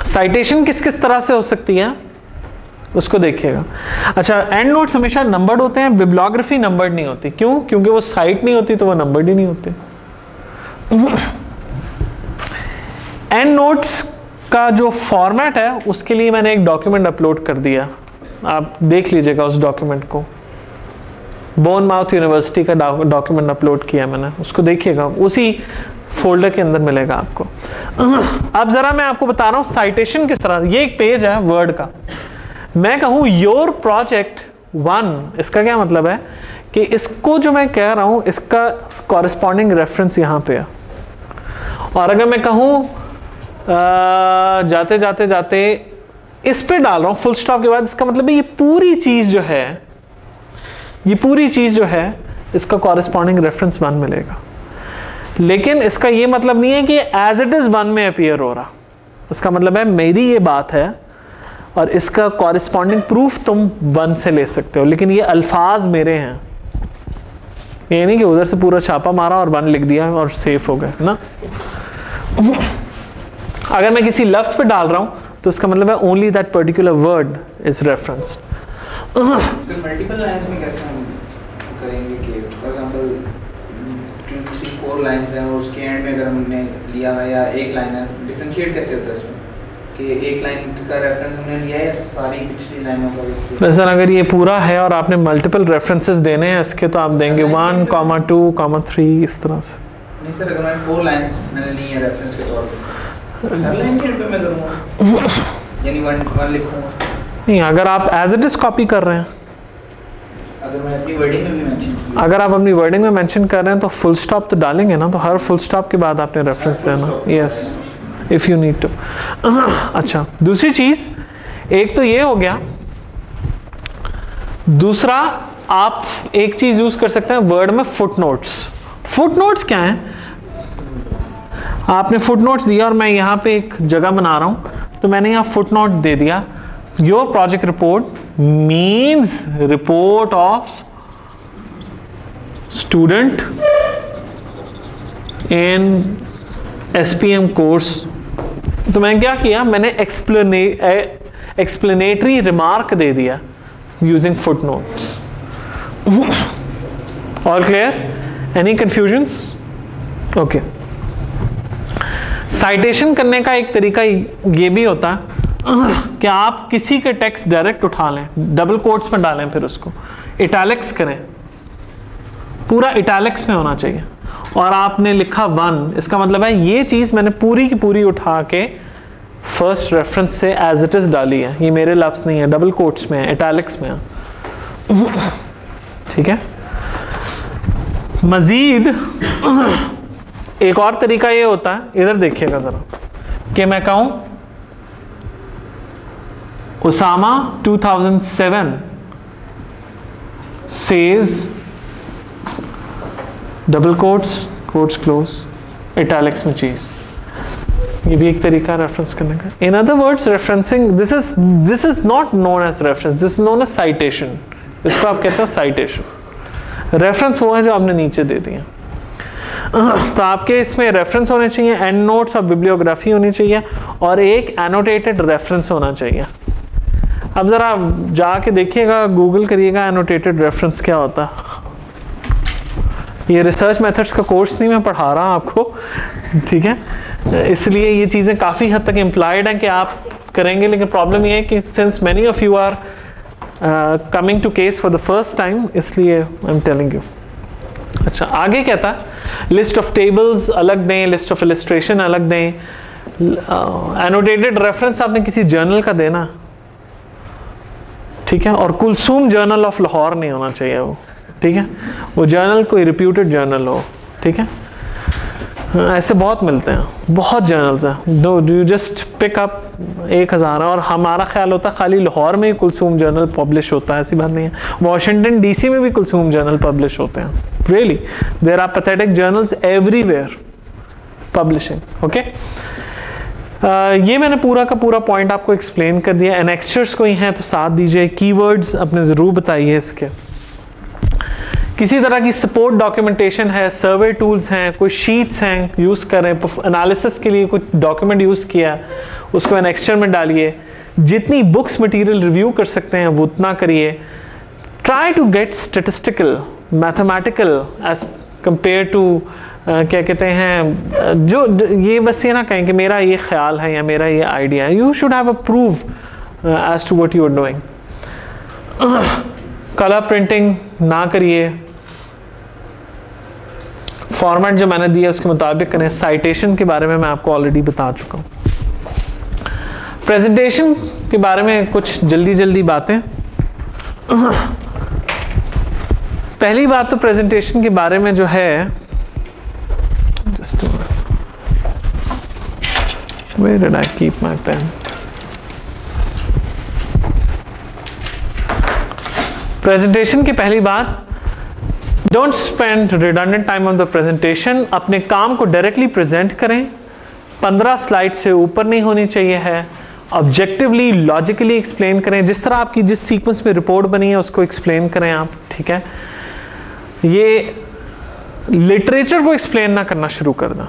साइटेशन किस किस तरह से हो सकती है उसको देखिएगा। अच्छा, एंड नोट्स हमेशा नंबर्ड होते हैं, बिब्लियोग्राफी नंबर्ड नहीं होती। क्यों? क्योंकि वो साइट नहीं होती तो वो नंबर्ड ही नहीं होते। एंड नोट्स का जो फॉर्मेट है उसके लिए मैंने एक डॉक्यूमेंट अपलोड कर दिया, आप देख लीजिएगा उस डॉक्यूमेंट को। बोनमाउथ यूनिवर्सिटी का डॉक्यूमेंट अपलोड किया मैंने, उसको देखिएगा, उसी फोल्डर के अंदर मिलेगा आपको। अब जरा मैं आपको बता रहा हूँ साइटेशन किस तरह। ये एक पेज है वर्ड का, मैं कहूँ योर प्रोजेक्ट 1, इसका क्या मतलब है कि इसको जो मैं कह रहा हूँ इसका कॉरेस्पॉन्डिंग रेफरेंस यहाँ पे है। और अगर मैं कहूँ जाते जाते जाते इस पे डाल रहा हूँ फुल स्टॉप के बाद, इसका मतलब है ये पूरी चीज जो है इसका कॉरेस्पॉन्डिंग रेफरेंस 1 मिलेगा। लेकिन इसका ये मतलब नहीं है कि एज इट इज 1 में अपीयर हो रहा। इसका मतलब है मेरी ये बात है और इसका कॉरेस्पॉन्डिंग प्रूफ तुम 1 से ले सकते हो, लेकिन ये अल्फाज मेरे हैं। ये नहीं कि उधर से पूरा छापा मारा और 1 लिख दिया और सेफ हो गए ना। अगर मैं किसी लफ्ज पे डाल रहा हूं तो इसका मतलब है only that particular word is reference. Sir multiple lines में कैसे हम करेंगे कि फॉर एग्जांपल 2-3-4 लाइंस हैं और उसके एंड में अगर हमने लिया है या एक लाइन है, डिफरेंशिएट कैसे होता है इसमें कि एक लाइन का रेफरेंस हमने लिया है या सारी पिछली लाइनों का? सर अगर ये पूरा है और आपने मल्टीपल रेफरेंसेस देने हैं इसके, तो आप देंगे 1, 2, 3 इस तरह से। नहीं सर, अगर मैं 4 लाइंस मैंने ली है रेफरेंस के तौर पे, हर लाइन के एंड पे मैं करूँगा यानी 1 लिखूँगा? नहीं, अगर आप एज इट इज कॉपी कर रहे हैं, अगर मैं अपनी वर्डिंग में भी मेंशन किया, अगर आप अपनी वर्डिंग में मेंशन कर रहे हैं तो फुल स्टॉप तो डालेंगे ना, तो हर फुल स्टॉप के बाद आपने रेफरेंस देना। Yes, if you need to. अच्छा, दूसरी चीज, एक तो ये हो गया, दूसरा आप एक चीज यूज कर सकते हैं वर्ड में, फुटनोट्स। फुटनोट्स क्या है? आपने फुटनोट्स दिया और मैं यहाँ पे एक जगह बना रहा हूँ, तो मैंने यहाँ फुटनोट दे दिया। Your project report means report of student in SPM course. तो मैंने क्या किया, मैंने एक्सप्लेनेटरी रिमार्क दे दिया using footnotes. All clear? Any confusions? Okay. Citation करने का एक तरीका ये भी होता है कि आप किसी के टेक्स्ट डायरेक्ट उठा लें, डबल कोट्स में डालें, फिर उसको इटैलिक्स करें, पूरा इटैलिक्स में होना चाहिए, और आपने लिखा 1, इसका मतलब है ये चीज मैंने पूरी की पूरी उठा के फर्स्ट रेफरेंस से एज इट इज डाली है, ये मेरे लफ्ज नहीं है, डबल कोट्स में है, इटैलिक्स में है। ठीक है। मजीद एक और तरीका ये होता है, इधर देखिएगा जरा, कि मैं कहूं Usama 2007 says double quotes, quotes close, italics में चीज, ये भी एक तरीका रेफरेंस करने का। In other words referencing, this is not known as reference, this is known as citation. इसको आप कहते हैं साइटेशन। रेफरेंस वो है जो आपने नीचे दे दिया। तो आपके इसमें रेफरेंस होने चाहिए, एंड नोट्स और बिब्लियोग्राफी होनी चाहिए, और एक एनोटेटेड रेफरेंस होना चाहिए। अब जरा जाके देखिएगा, गूगल करिएगा एनोटेटेड रेफरेंस क्या होता है। ये रिसर्च मेथड्स का कोर्स नहीं मैं पढ़ा रहा आपको, ठीक है, इसलिए ये चीज़ें काफ़ी हद तक इम्प्लाइड हैं कि आप करेंगे, लेकिन प्रॉब्लम ये है कि since many of you are coming to case for the first time, इसलिए आई एम टेलिंग यू। अच्छा, आगे कहता है लिस्ट ऑफ टेबल्स अलग दें, लिस्ट ऑफ इलस्ट्रेशन अलग दें। एनोटेटेड रेफरेंस आपने किसी जर्नल का देना, ठीक है, और कुलसूम जर्नल ऑफ लाहौर नहीं होना चाहिए वो, ठीक है, वो जर्नल कोई रिप्यूटेड जर्नल हो, ठीक है। ऐसे बहुत मिलते हैं, बहुत जर्नल्स हैं, do you just pick up 1000, और हमारा ख्याल होता है खाली लाहौर में ही कुलसूम जर्नल पब्लिश होता है, ऐसी बात नहीं है, वाशिंगटन DC में भी कुलसूम जर्नल पब्लिश होते हैं, really there are pathetic journals everywhere publishing. Okay, ये मैंने पूरा का पूरा पॉइंट आपको एक्सप्लेन कर दिया। एनेक्स्चर्स कोई हैं तो साथ दीजिए, कीवर्ड्स अपने ज़रूर बताइए इसके। किसी तरह की सपोर्ट डॉक्यूमेंटेशन है, सर्वे टूल्स हैं, कोई शीट्स हैं यूज़ करें, एनालिसिस के लिए कुछ डॉक्यूमेंट यूज़ किया उसको एनेक्स्चर में डालिए। जितनी बुक्स मटेरियल रिव्यू कर सकते हैं वो उतना करिए। Try to get statistical, mathematical as compare to क्या कहते हैं, जो ये बस ये ना कहें कि मेरा ये ख्याल है या मेरा ये आइडिया है। You should have a proof as to what you are doing. Colour printing ना करिए, फॉर्मेट जो मैंने दिया उसके मुताबिक करें। साइटेशन के बारे में मैं आपको ऑलरेडी बता चुका हूँ। प्रेजेंटेशन के बारे में कुछ जल्दी बातें। पहली बात तो प्रेजेंटेशन के बारे में जो है, where did I keep my pen? Presentation की पहली बात, don't spend redundant time on the presentation. अपने काम को डायरेक्टली प्रेजेंट करें, 15 स्लाइड से ऊपर नहीं होनी चाहिए है। ऑब्जेक्टिवली लॉजिकली एक्सप्लेन करें, जिस तरह आपकी जिस सीक्वेंस में रिपोर्ट बनी है उसको एक्सप्लेन करें आप, ठीक है। ये लिटरेचर को एक्सप्लेन ना करना शुरू कर दें।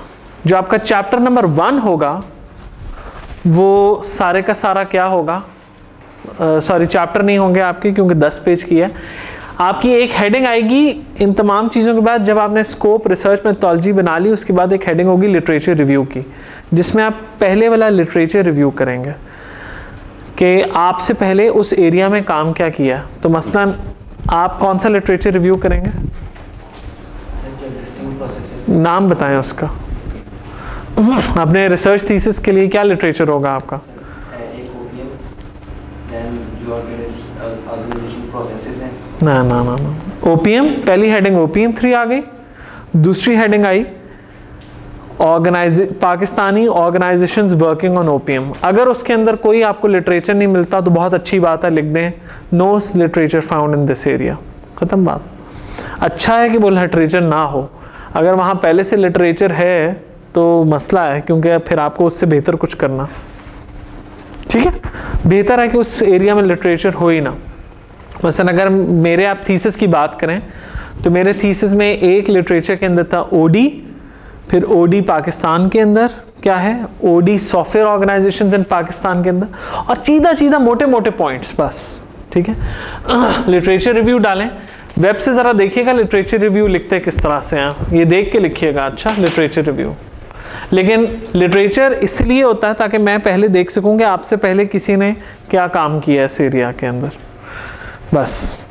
जो आपका चैप्टर नंबर 1 होगा वो सारे का सारा क्या होगा, सॉरी चैप्टर नहीं होंगे आपके क्योंकि 10 पेज की है। आपकी एक हेडिंग आएगी इन तमाम चीज़ों के बाद, जब आपने स्कोप रिसर्च मेथोडोलॉजी बना ली उसके बाद एक हेडिंग होगी लिटरेचर रिव्यू की, जिसमें आप पहले वाला लिटरेचर रिव्यू करेंगे कि आपसे पहले उस एरिया में काम क्या किया। तो मसलन आप कौन सा लिटरेचर रिव्यू करेंगे, नाम बताएं उसका। अपने रिसर्च थीसिस के लिए क्या लिटरेचर होगा आपका? ना ओपीएम, पहली हेडिंग ओपीएम 3 आ गई। दूसरी हेडिंग आई Pakistani organisations working on OPM. अगर उसके अंदर कोई आपको लिटरेचर नहीं मिलता तो बहुत अच्छी बात है, लिख दें no literature found in this area, ख़त्म बात। अच्छा है कि वो लिटरेचर ना हो, अगर वहाँ पहले से लिटरेचर है तो मसला है, क्योंकि फिर आपको उससे बेहतर कुछ करना, ठीक है। बेहतर है कि उस एरिया में लिटरेचर हो ही ना। मसलन अगर मेरे आप थीसिस की बात करें तो मेरे थीसिस में एक लिटरेचर के अंदर था ओडी, फिर ओडी पाकिस्तान के अंदर क्या है, OD software organisations in Pakistan के अंदर, और सीधा मोटे मोटे पॉइंट्स बस, ठीक है। लिटरेचर रिव्यू डालें, वेब से ज़रा देखिएगा लिटरेचर रिव्यू लिखते किस तरह से हैं, ये देख के लिखिएगा अच्छा लिटरेचर रिव्यू। लेकिन लिटरेचर इसलिए होता है ताकि मैं पहले देख सकूं कि आपसे पहले किसी ने क्या काम किया है इस एरिया के अंदर, बस।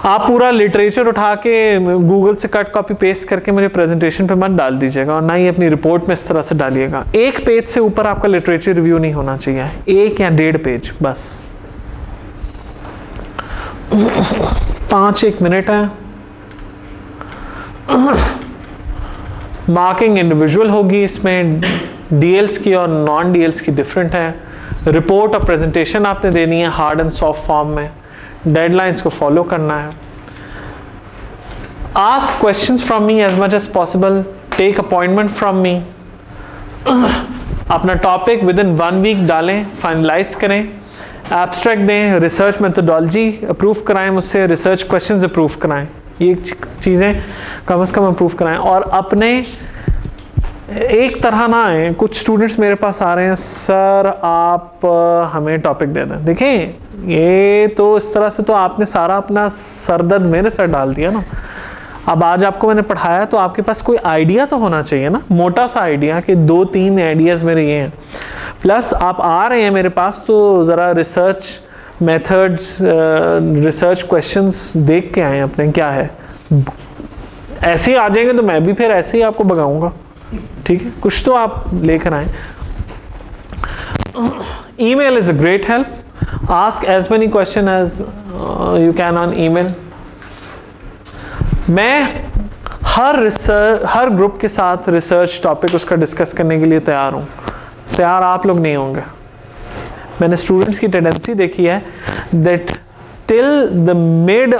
आप पूरा लिटरेचर उठा के गूगल से कट कॉपी पेस्ट करके मुझे प्रेजेंटेशन पे मत डाल दीजिएगा, और ना ही अपनी रिपोर्ट में इस तरह से डालिएगा। एक पेज से ऊपर आपका लिटरेचर रिव्यू नहीं होना चाहिए, 1 या 1.5 पेज बस। 5-1 मिनट है। मार्किंग इंडिविजुअल होगी, इसमें डीएल्स की और नॉन डीएल्स की डिफरेंट है। रिपोर्ट और प्रेजेंटेशन आपने देनी है हार्ड एंड सॉफ्ट फॉर्म में, डेडलाइंस को फॉलो करना है। Ask questions from me as much as possible, take appointment from me. अपना टॉपिक विद इन 1 वीक डालें, फाइनलाइज करें, एब्स्ट्रैक्ट दें, रिसर्च मेथोडोलॉजी अप्रूव कराएं मुझसे, रिसर्च क्वेश्चंस अप्रूव कराएं, ये चीज़ें कम से कम अप्रूव कराएं। और अपने एक तरह ना आए, कुछ स्टूडेंट्स मेरे पास आ रहे हैं, सर आप हमें टॉपिक दे दें। देखें ये तो इस तरह से तो आपने सारा अपना सरदर्द मेरे सर डाल दिया ना। अब आज आपको मैंने पढ़ाया तो आपके पास कोई आइडिया तो होना चाहिए ना, मोटा सा आइडिया कि 2-3 आइडियाज़ मेरे ये हैं। प्लस आप आ रहे हैं मेरे पास तो ज़रा रिसर्च मेथड्स, रिसर्च क्वेश्चंस देख के आए अपने क्या है। ऐसे ही आ जाएंगे तो मैं भी फिर ऐसे ही आपको भगाऊंगा, ठीक है। कुछ तो आप लेकर आए। Email is a great help, ask as many question as you can on email. मैं हर ग्रुप के साथ रिसर्च टॉपिक उसका डिस्कस करने के लिए तैयार हूँ। तैयार आप लोग नहीं होंगे। मैंने स्टूडेंट्स की टेंडेंसी देखी है that till the mid,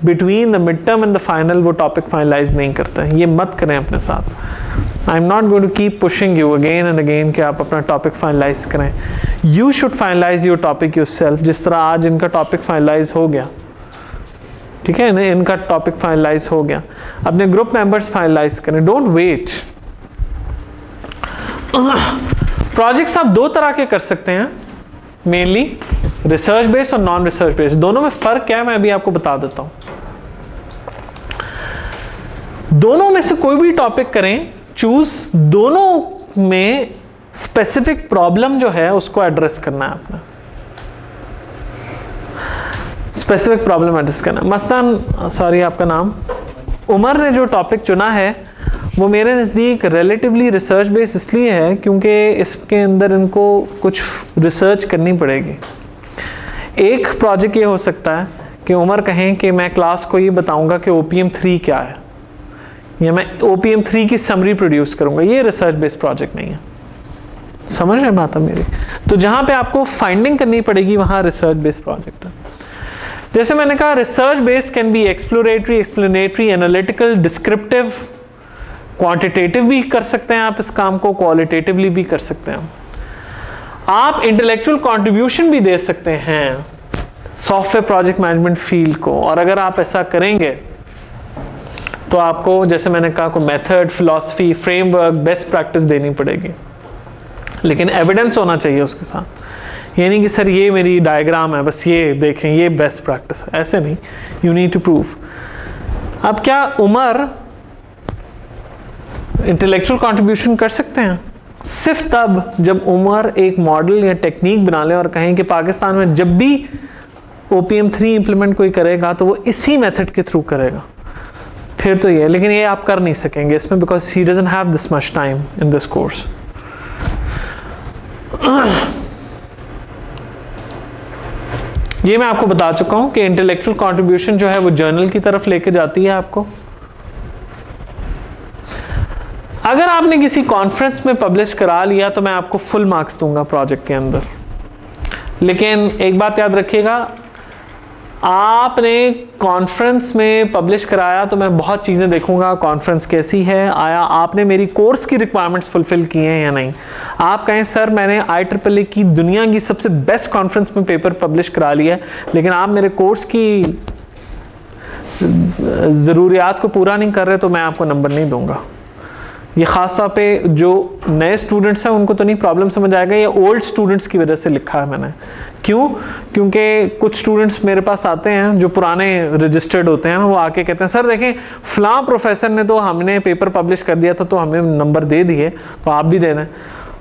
between the mid term and the final वो टॉपिक फाइनलाइज नहीं करते हैं। ये मत करें अपने साथ। I am not going to keep pushing you again and again कि आप अपना टॉपिक फाइनलाइज करें। You should finalise your topic yourself, जिस तरह आज इनका टॉपिक फाइनलाइज हो गया, ठीक है ना, इनका टॉपिक फाइनलाइज हो गया। अपने ग्रुप मेंबर्स फाइनलाइज करें, डोंट वेट। प्रोजेक्ट्स आप 2 तरह के कर सकते हैं मेनली, रिसर्च बेस्ड और नॉन रिसर्च बेस्ड। दोनों में फ़र्क क्या है मैं अभी आपको बता देता हूँ। दोनों में से कोई भी टॉपिक करें चूज, दोनों में स्पेसिफिक प्रॉब्लम जो है उसको एड्रेस करना है अपना, स्पेसिफिक प्रॉब्लम एड्रेस करना। मसलन सॉरी आपका नाम, उमर ने जो टॉपिक चुना है वो मेरे नज़दीक रिलेटिवली रिसर्च बेस्ड इसलिए है क्योंकि इसके अंदर इनको कुछ रिसर्च करनी पड़ेगी। एक प्रोजेक्ट ये हो सकता है कि उमर कहें कि मैं क्लास को ये बताऊंगा कि OPM 3 क्या है, या मैं OPM 3 की समरी प्रोड्यूस करूंगा। ये रिसर्च बेस्ड प्रोजेक्ट नहीं है, समझ रहे बात है मेरी। तो जहाँ पे आपको फाइंडिंग करनी पड़ेगी वहाँ रिसर्च बेस्ड प्रोजेक्ट है। जैसे मैंने कहा research based can be exploratory, explanatory, analytical, descriptive, quantitative भी कर सकते हैं आप इस काम को, क्वालिटेटिवली भी कर सकते हैं। आप इंटेलेक्चुअल कंट्रीब्यूशन भी दे सकते हैं सॉफ्टवेयर प्रोजेक्ट मैनेजमेंट फील्ड को, और अगर आप ऐसा करेंगे तो आपको जैसे मैंने कहा को method, philosophy, framework, best practice देनी पड़ेगी, लेकिन एविडेंस होना चाहिए उसके साथ। ये नहीं कि सर ये मेरी डायग्राम है बस ये देखें ये बेस्ट प्रैक्टिस है, ऐसे नहीं, यू नीड टू प्रूव। अब क्या उमर इंटेलेक्चुअल कंट्रीब्यूशन कर सकते हैं? सिर्फ तब जब उमर एक मॉडल या टेक्निक बना ले और कहें कि पाकिस्तान में जब भी OPM 3 इंप्लीमेंट कोई करेगा तो वो इसी मेथड के थ्रू करेगा, फिर तो ये। लेकिन ये आप कर नहीं सकेंगे इसमें, because he doesn't have this much time in this course. ये मैं आपको बता चुका हूं कि इंटेलेक्चुअल कंट्रीब्यूशन जो है वो जर्नल की तरफ लेके जाती है आपको। अगर आपने किसी कॉन्फ्रेंस में पब्लिश करा लिया तो मैं आपको फुल मार्क्स दूंगा प्रोजेक्ट के अंदर, लेकिन एक बात याद रखिएगा, आपने कॉन्फ्रेंस में पब्लिश कराया तो मैं बहुत चीज़ें देखूंगा, कॉन्फ्रेंस कैसी है, आया आपने मेरी कोर्स की रिक्वायरमेंट्स फुलफिल किए हैं या नहीं। आप कहें सर मैंने IEEE की दुनिया की सबसे बेस्ट कॉन्फ्रेंस में पेपर पब्लिश करा लिया है, लेकिन आप मेरे कोर्स की ज़रूरियात को पूरा नहीं कर रहे, तो मैं आपको नंबर नहीं दूंगा। ये ख़ास तौर पे जो नए स्टूडेंट्स हैं उनको तो नहीं प्रॉब्लम समझ आएगा, ये ओल्ड स्टूडेंट्स की वजह से लिखा है मैंने। क्यों? क्योंकि कुछ स्टूडेंट्स मेरे पास आते हैं जो पुराने रजिस्टर्ड होते हैं, वो आके कहते हैं सर देखें फ़लाँ प्रोफेसर ने तो हमने पेपर पब्लिश कर दिया था तो हमें नंबर दे दिए, तो आप भी दे दें।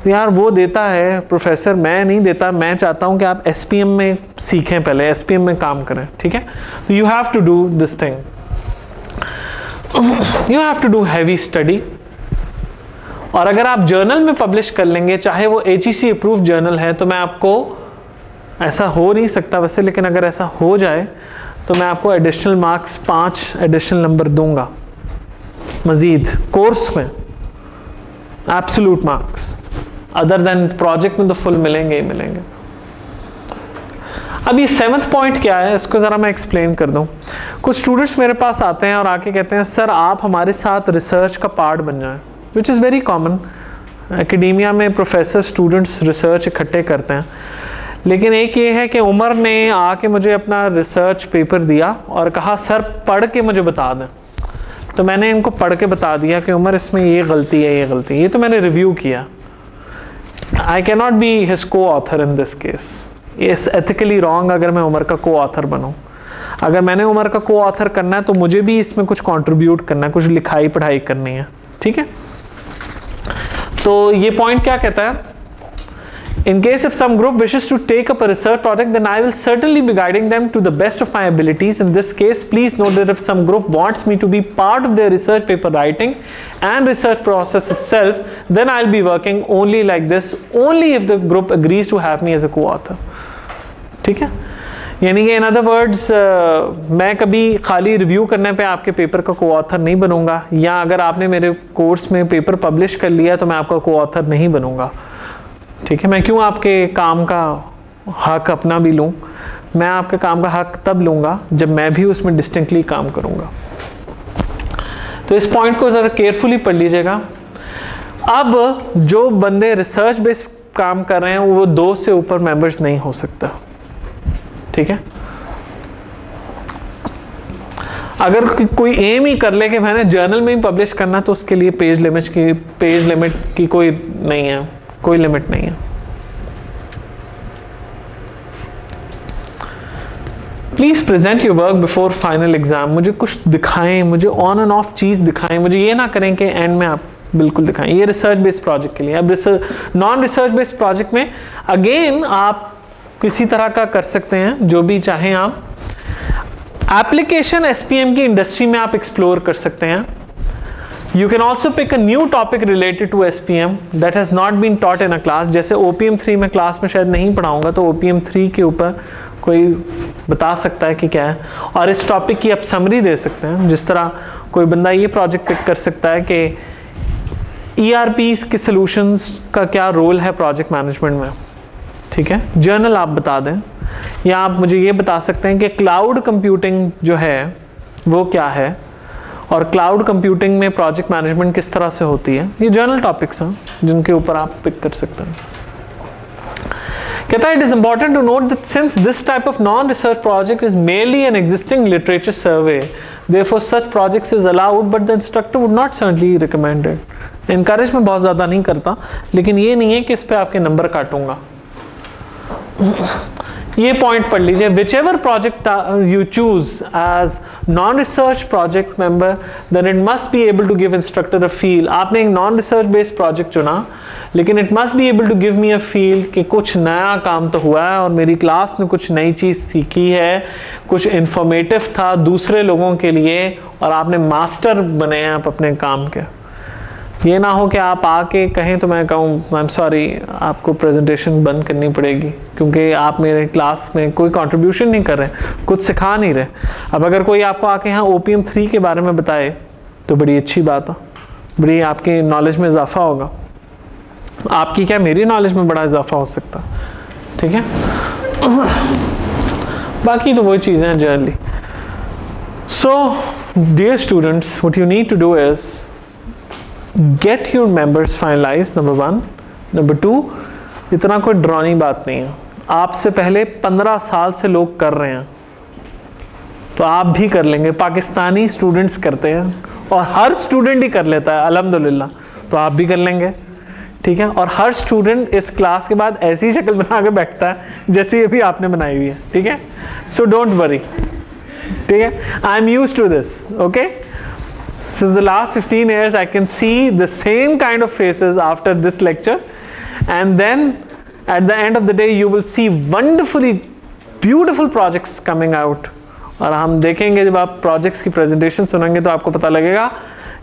तो यार वो देता है प्रोफेसर, मैं नहीं देता। मैं चाहता हूँ कि आप SPM में सीखें, पहले SPM में काम करें, ठीक है। तो you have to do this thing, you have to do heavy study. और अगर आप जर्नल में पब्लिश कर लेंगे, चाहे वो HEC अप्रूव जर्नल है, तो मैं आपको, ऐसा हो नहीं सकता वैसे, लेकिन अगर ऐसा हो जाए तो मैं आपको एडिशनल मार्क्स 5 एडिशनल नंबर दूंगा मजीद कोर्स में, absolute marks. Other than project में तो फुल मिलेंगे ही मिलेंगे। अब ये 7th पॉइंट क्या है, इसको ज़रा मैं एक्सप्लेन कर दूं। कुछ स्टूडेंट्स मेरे पास आते हैं और आके कहते हैं सर आप हमारे साथ रिसर्च का पार्ट बन जाएं, which is very common. Academia में प्रोफेसर स्टूडेंट्स रिसर्च इकट्ठे करते हैं, लेकिन एक ये है कि उमर ने आके मुझे अपना रिसर्च पेपर दिया और कहा सर पढ़ के मुझे बता दें। तो मैंने इनको पढ़ के बता दिया कि उमर इसमें ये गलती है, ये गलती है, ये तो मैंने रिव्यू किया। I cannot be his co-author in this case. It's ethically wrong अगर मैं उमर का co-author बनूं। अगर मैंने उमर का co-author करना है तो मुझे भी इसमें कुछ contribute करना है, कुछ लिखाई पढ़ाई करनी है, ठीक है। तो ये पॉइंट क्या कहता है, in case if some group wishes to take up a research project, then I will certainly be guiding them to the best of my abilities. In this case, please note that if some group wants me to be part of their research paper writing and research process itself, then I'll be working only like this, only if the group agrees to have me as a co-author. ठीक है, यानी कि in other words, मैं कभी खाली review करने पे आपके पेपर का co-author नहीं बनूंगा, या अगर आपने मेरे कोर्स में पेपर पब्लिश कर लिया तो मैं आपका co-author नहीं बनूंगा, ठीक है। मैं क्यों आपके काम का हक अपना भी लूँ, मैं आपके काम का हक तब लूँगा जब मैं भी उसमें डिस्टिंक्टली काम करूँगा। तो इस पॉइंट को ज़रा केयरफुली पढ़ लीजिएगा। अब जो बंदे रिसर्च बेस्ड काम कर रहे हैं वो 2 से ऊपर मेंबर्स नहीं हो सकता, ठीक है। अगर कोई एम ही कर ले कि मैंने जर्नल में ही पब्लिश करना, तो उसके लिए पेज लिमिट की कोई नहीं है, कोई लिमिट नहीं है। Please present your work before final exam. मुझे कुछ दिखाएं, मुझे ऑन एंड ऑफ चीज दिखाएं, मुझे ये ना करें कि एंड में आप बिल्कुल दिखाएं। ये रिसर्च बेस्ड प्रोजेक्ट के लिए। अब नॉन रिसर्च बेस्ड प्रोजेक्ट में अगेन आप किसी तरह का कर सकते हैं, जो भी चाहें आप। एप्लीकेशन SPM की इंडस्ट्री में आप एक्सप्लोर कर सकते हैं। You can also pick a new topic related to SPM that has not been taught in a class. जैसे OPM 3 में क्लास में शायद नहीं पढ़ाऊंगा, तो OPM 3 के ऊपर कोई बता सकता है कि क्या है, और इस टॉपिक की आप समरी दे सकते हैं। जिस तरह कोई बंदा ये प्रोजेक्ट पिक कर सकता है कि ERP के सॉल्यूशंस का क्या रोल है प्रोजेक्ट मैनेजमेंट में, ठीक है। जर्नल आप बता दें, या आप मुझे ये बता सकते हैं कि क्लाउड कंप्यूटिंग जो है वो क्या है, और क्लाउड कंप्यूटिंग में प्रोजेक्ट मैनेजमेंट किस तरह से होती है। ये जर्नल टॉपिक्स हैं जिनके ऊपर आप पिक कर सकते हैं। कहता है, it is important to note that since this type of non research project is merely an existing literature survey, therefore such projects is allowed, but the instructor would not certainly recommend it. Encourage में बहुत ज़्यादा नहीं करता, लेकिन ये नहीं है कि इस पर आपके नंबर काटूंगा। ये पॉइंट पढ़ लीजिए। Whichever project you choose as non research project member, then it must be able to give instructor a feel. आपने एक नॉन रिसर्च बेस्ड प्रोजेक्ट चुना, लेकिन it must be able to give me a feel कि कुछ नया काम तो हुआ है और मेरी क्लास ने कुछ नई चीज़ सीखी है, कुछ इंफॉर्मेटिव था दूसरे लोगों के लिए, और आपने मास्टर बने हैं आप अपने काम के। ये ना हो कि आप आके कहें तो मैं कहूँ आई एम सॉरी, आपको प्रेजेंटेशन बंद करनी पड़ेगी क्योंकि आप मेरे क्लास में कोई कंट्रीब्यूशन नहीं कर रहे, कुछ सिखा नहीं रहे। अब अगर कोई आपको आके यहाँ OPM 3 के बारे में बताए तो बड़ी अच्छी बात है, बड़ी आपकी नॉलेज में इजाफा होगा। आपकी क्या, मेरी नॉलेज में बड़ा इजाफा हो सकता है, ठीक है। बाकी तो वही चीज़ें हैं generally. So dear students, what you need to do is get your members finalize, number 1. Number 2, इतना कोई डरावनी बात नहीं है. आपसे पहले 15 साल से लोग कर रहे हैं, तो आप भी कर लेंगे. पाकिस्तानी स्टूडेंट्स करते हैं और हर स्टूडेंट ही कर लेता है अल्हम्दुलिल्लाह, तो आप भी कर लेंगे. ठीक है, और हर स्टूडेंट इस क्लास के बाद ऐसी शक्ल बना के बैठता है जैसे ये भी आपने बनाई हुई है. ठीक है, सो डोंट वरी. ठीक है, I am used to this. Okay, since the last 15 years I can see the same kind of faces after this lecture, and then at the end of the day you will see wonderfully beautiful projects coming out. और हम देखेंगे जब आप projects की presentation सुनेंगे तो आपको पता लगेगा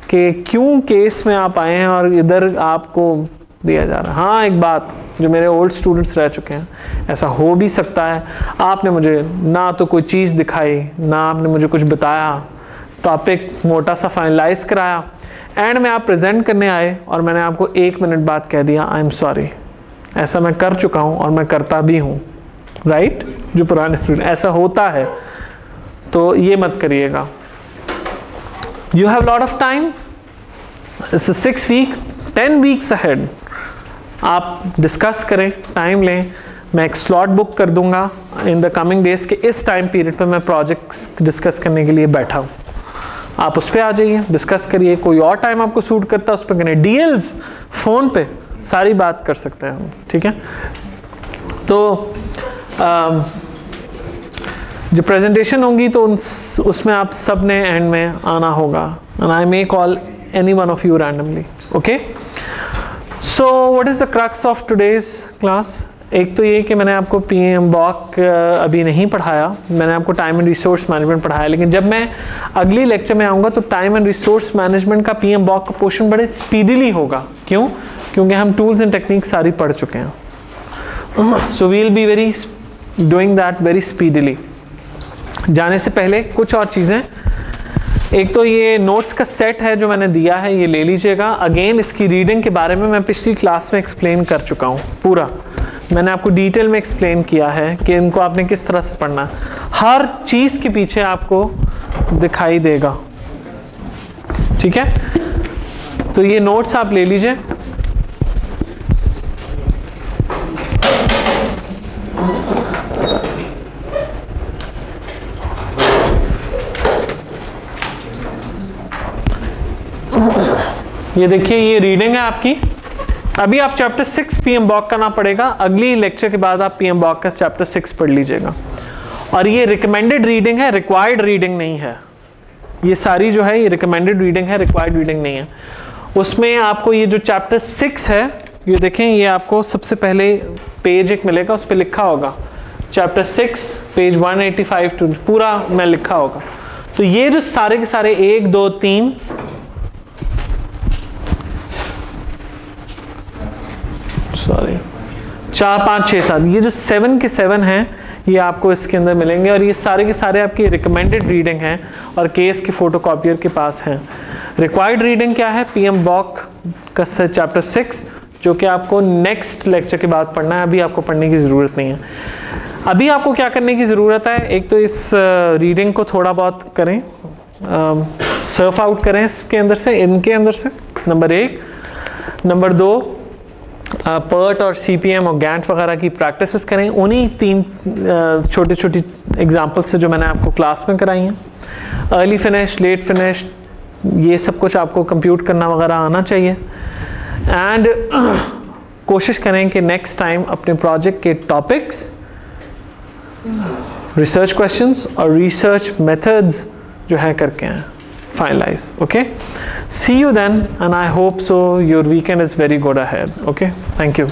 कि क्यों केस में आप आए हैं और इधर आपको दिया जा रहा है. हाँ, एक बात जो मेरे ओल्ड स्टूडेंट्स रह चुके हैं, ऐसा हो भी सकता है आपने मुझे ना तो कोई चीज़ दिखाई, ना आपने मुझे कुछ बताया, टॉपिक मोटा सा फाइनलाइज कराया, एंड में आप प्रेजेंट करने आए और मैंने आपको 1 मिनट बाद कह दिया आई एम सॉरी. ऐसा मैं कर चुका हूँ और मैं करता भी हूँ. राइट, जो पुराने स्टूडेंट, ऐसा होता है, तो ये मत करिएगा. You have lot of time. It's 6 week 10 weeks ahead. आप डिस्कस करें, टाइम लें. मैं एक स्लॉट बुक कर दूंगा इन द कमिंग डेज के इस टाइम पीरियड पे मैं प्रोजेक्ट्स डिस्कस करने के लिए बैठा हूँ. आप उस पर आ जाइए, डिस्कस करिए. कोई और टाइम आपको सूट करता है उस पर करें. डीएल्स फ़ोन पे सारी बात कर सकते हैं हम. ठीक है, तो जब प्रेजेंटेशन होंगी तो उसमें आप सब ने एंड में आना होगा. And I may call any one of you randomly. Okay, so what is the crux of today's class? एक तो ये कि मैंने आपको PMBOK अभी नहीं पढ़ाया, मैंने आपको टाइम एंड रिसोर्स मैनेजमेंट पढ़ाया, लेकिन जब मैं अगली लेक्चर में आऊँगा तो टाइम एंड रिसोर्स मैनेजमेंट का PMBOK का पोर्शन बड़े स्पीडीली होगा. क्यों? क्योंकि हम टूल्स एंड टेक्निक सारी पढ़ चुके हैं. So we will be very doing that very speedily. जाने से पहले कुछ और चीज़ें, एक तो ये नोट्स का सेट है जो मैंने दिया है, ये ले लीजिएगा. अगेन इसकी रीडिंग के बारे में मैं पिछली क्लास में एक्सप्लेन कर चुका हूँ. पूरा मैंने आपको डिटेल में एक्सप्लेन किया है कि इनको आपने किस तरह से पढ़ना है. हर चीज़ के पीछे आपको दिखाई देगा. ठीक है, तो ये नोट्स आप ले लीजिए. ये देखिए, ये रीडिंग है आपकी. अभी आप चैप्टर 6 PMBOK का ना पड़ेगा, अगली लेक्चर के बाद आप PMBOK का चैप्टर 6 पढ़ लीजिएगा. और ये रिकमेंडेड रीडिंग है, रिक्वायर्ड रीडिंग नहीं है. ये सारी जो है ये रिकमेंडेड रीडिंग है, रिक्वायर्ड रीडिंग नहीं है. उसमें आपको ये जो चैप्टर 6 है, ये देखें, ये आपको सबसे पहले पेज एक मिलेगा, उस पर लिखा होगा चैप्टर 6 पेज 185 टू पूरा में लिखा होगा. तो ये जो सारे के सारे 1 2 3 सॉरी 4 5 6 7 ये जो 7 के 7 हैं ये आपको इसके अंदर मिलेंगे. और ये सारे के सारे आपकी रिकमेंडेड रीडिंग हैं और केस के फोटोकॉपियर के पास हैं. रिक्वायर्ड रीडिंग क्या है? PMBOK का चैप्टर 6 जो कि आपको नेक्स्ट लेक्चर के बाद पढ़ना है. अभी आपको पढ़ने की ज़रूरत नहीं है. अभी आपको क्या करने की ज़रूरत है? एक तो इस रीडिंग को थोड़ा बहुत करें, सर्फ आउट करें इसके अंदर से, इनके अंदर से, नंबर 1. नंबर 2, PERT और CPM और GANT वगैरह की प्रैक्टिसेस करें उन्हीं 3 छोटी छोटी एग्जांपल से जो मैंने आपको क्लास में कराई हैं. अर्ली फिनिश, लेट फिनिश, ये सब कुछ आपको कंप्यूट करना वगैरह आना चाहिए. एंड कोशिश करें कि नेक्स्ट टाइम अपने प्रोजेक्ट के टॉपिक्स, रिसर्च क्वेश्चंस और रिसर्च मेथड्स जो है करके हैं finalize. Okay, see you then, and I hope so your weekend is very good ahead. Okay, thank you.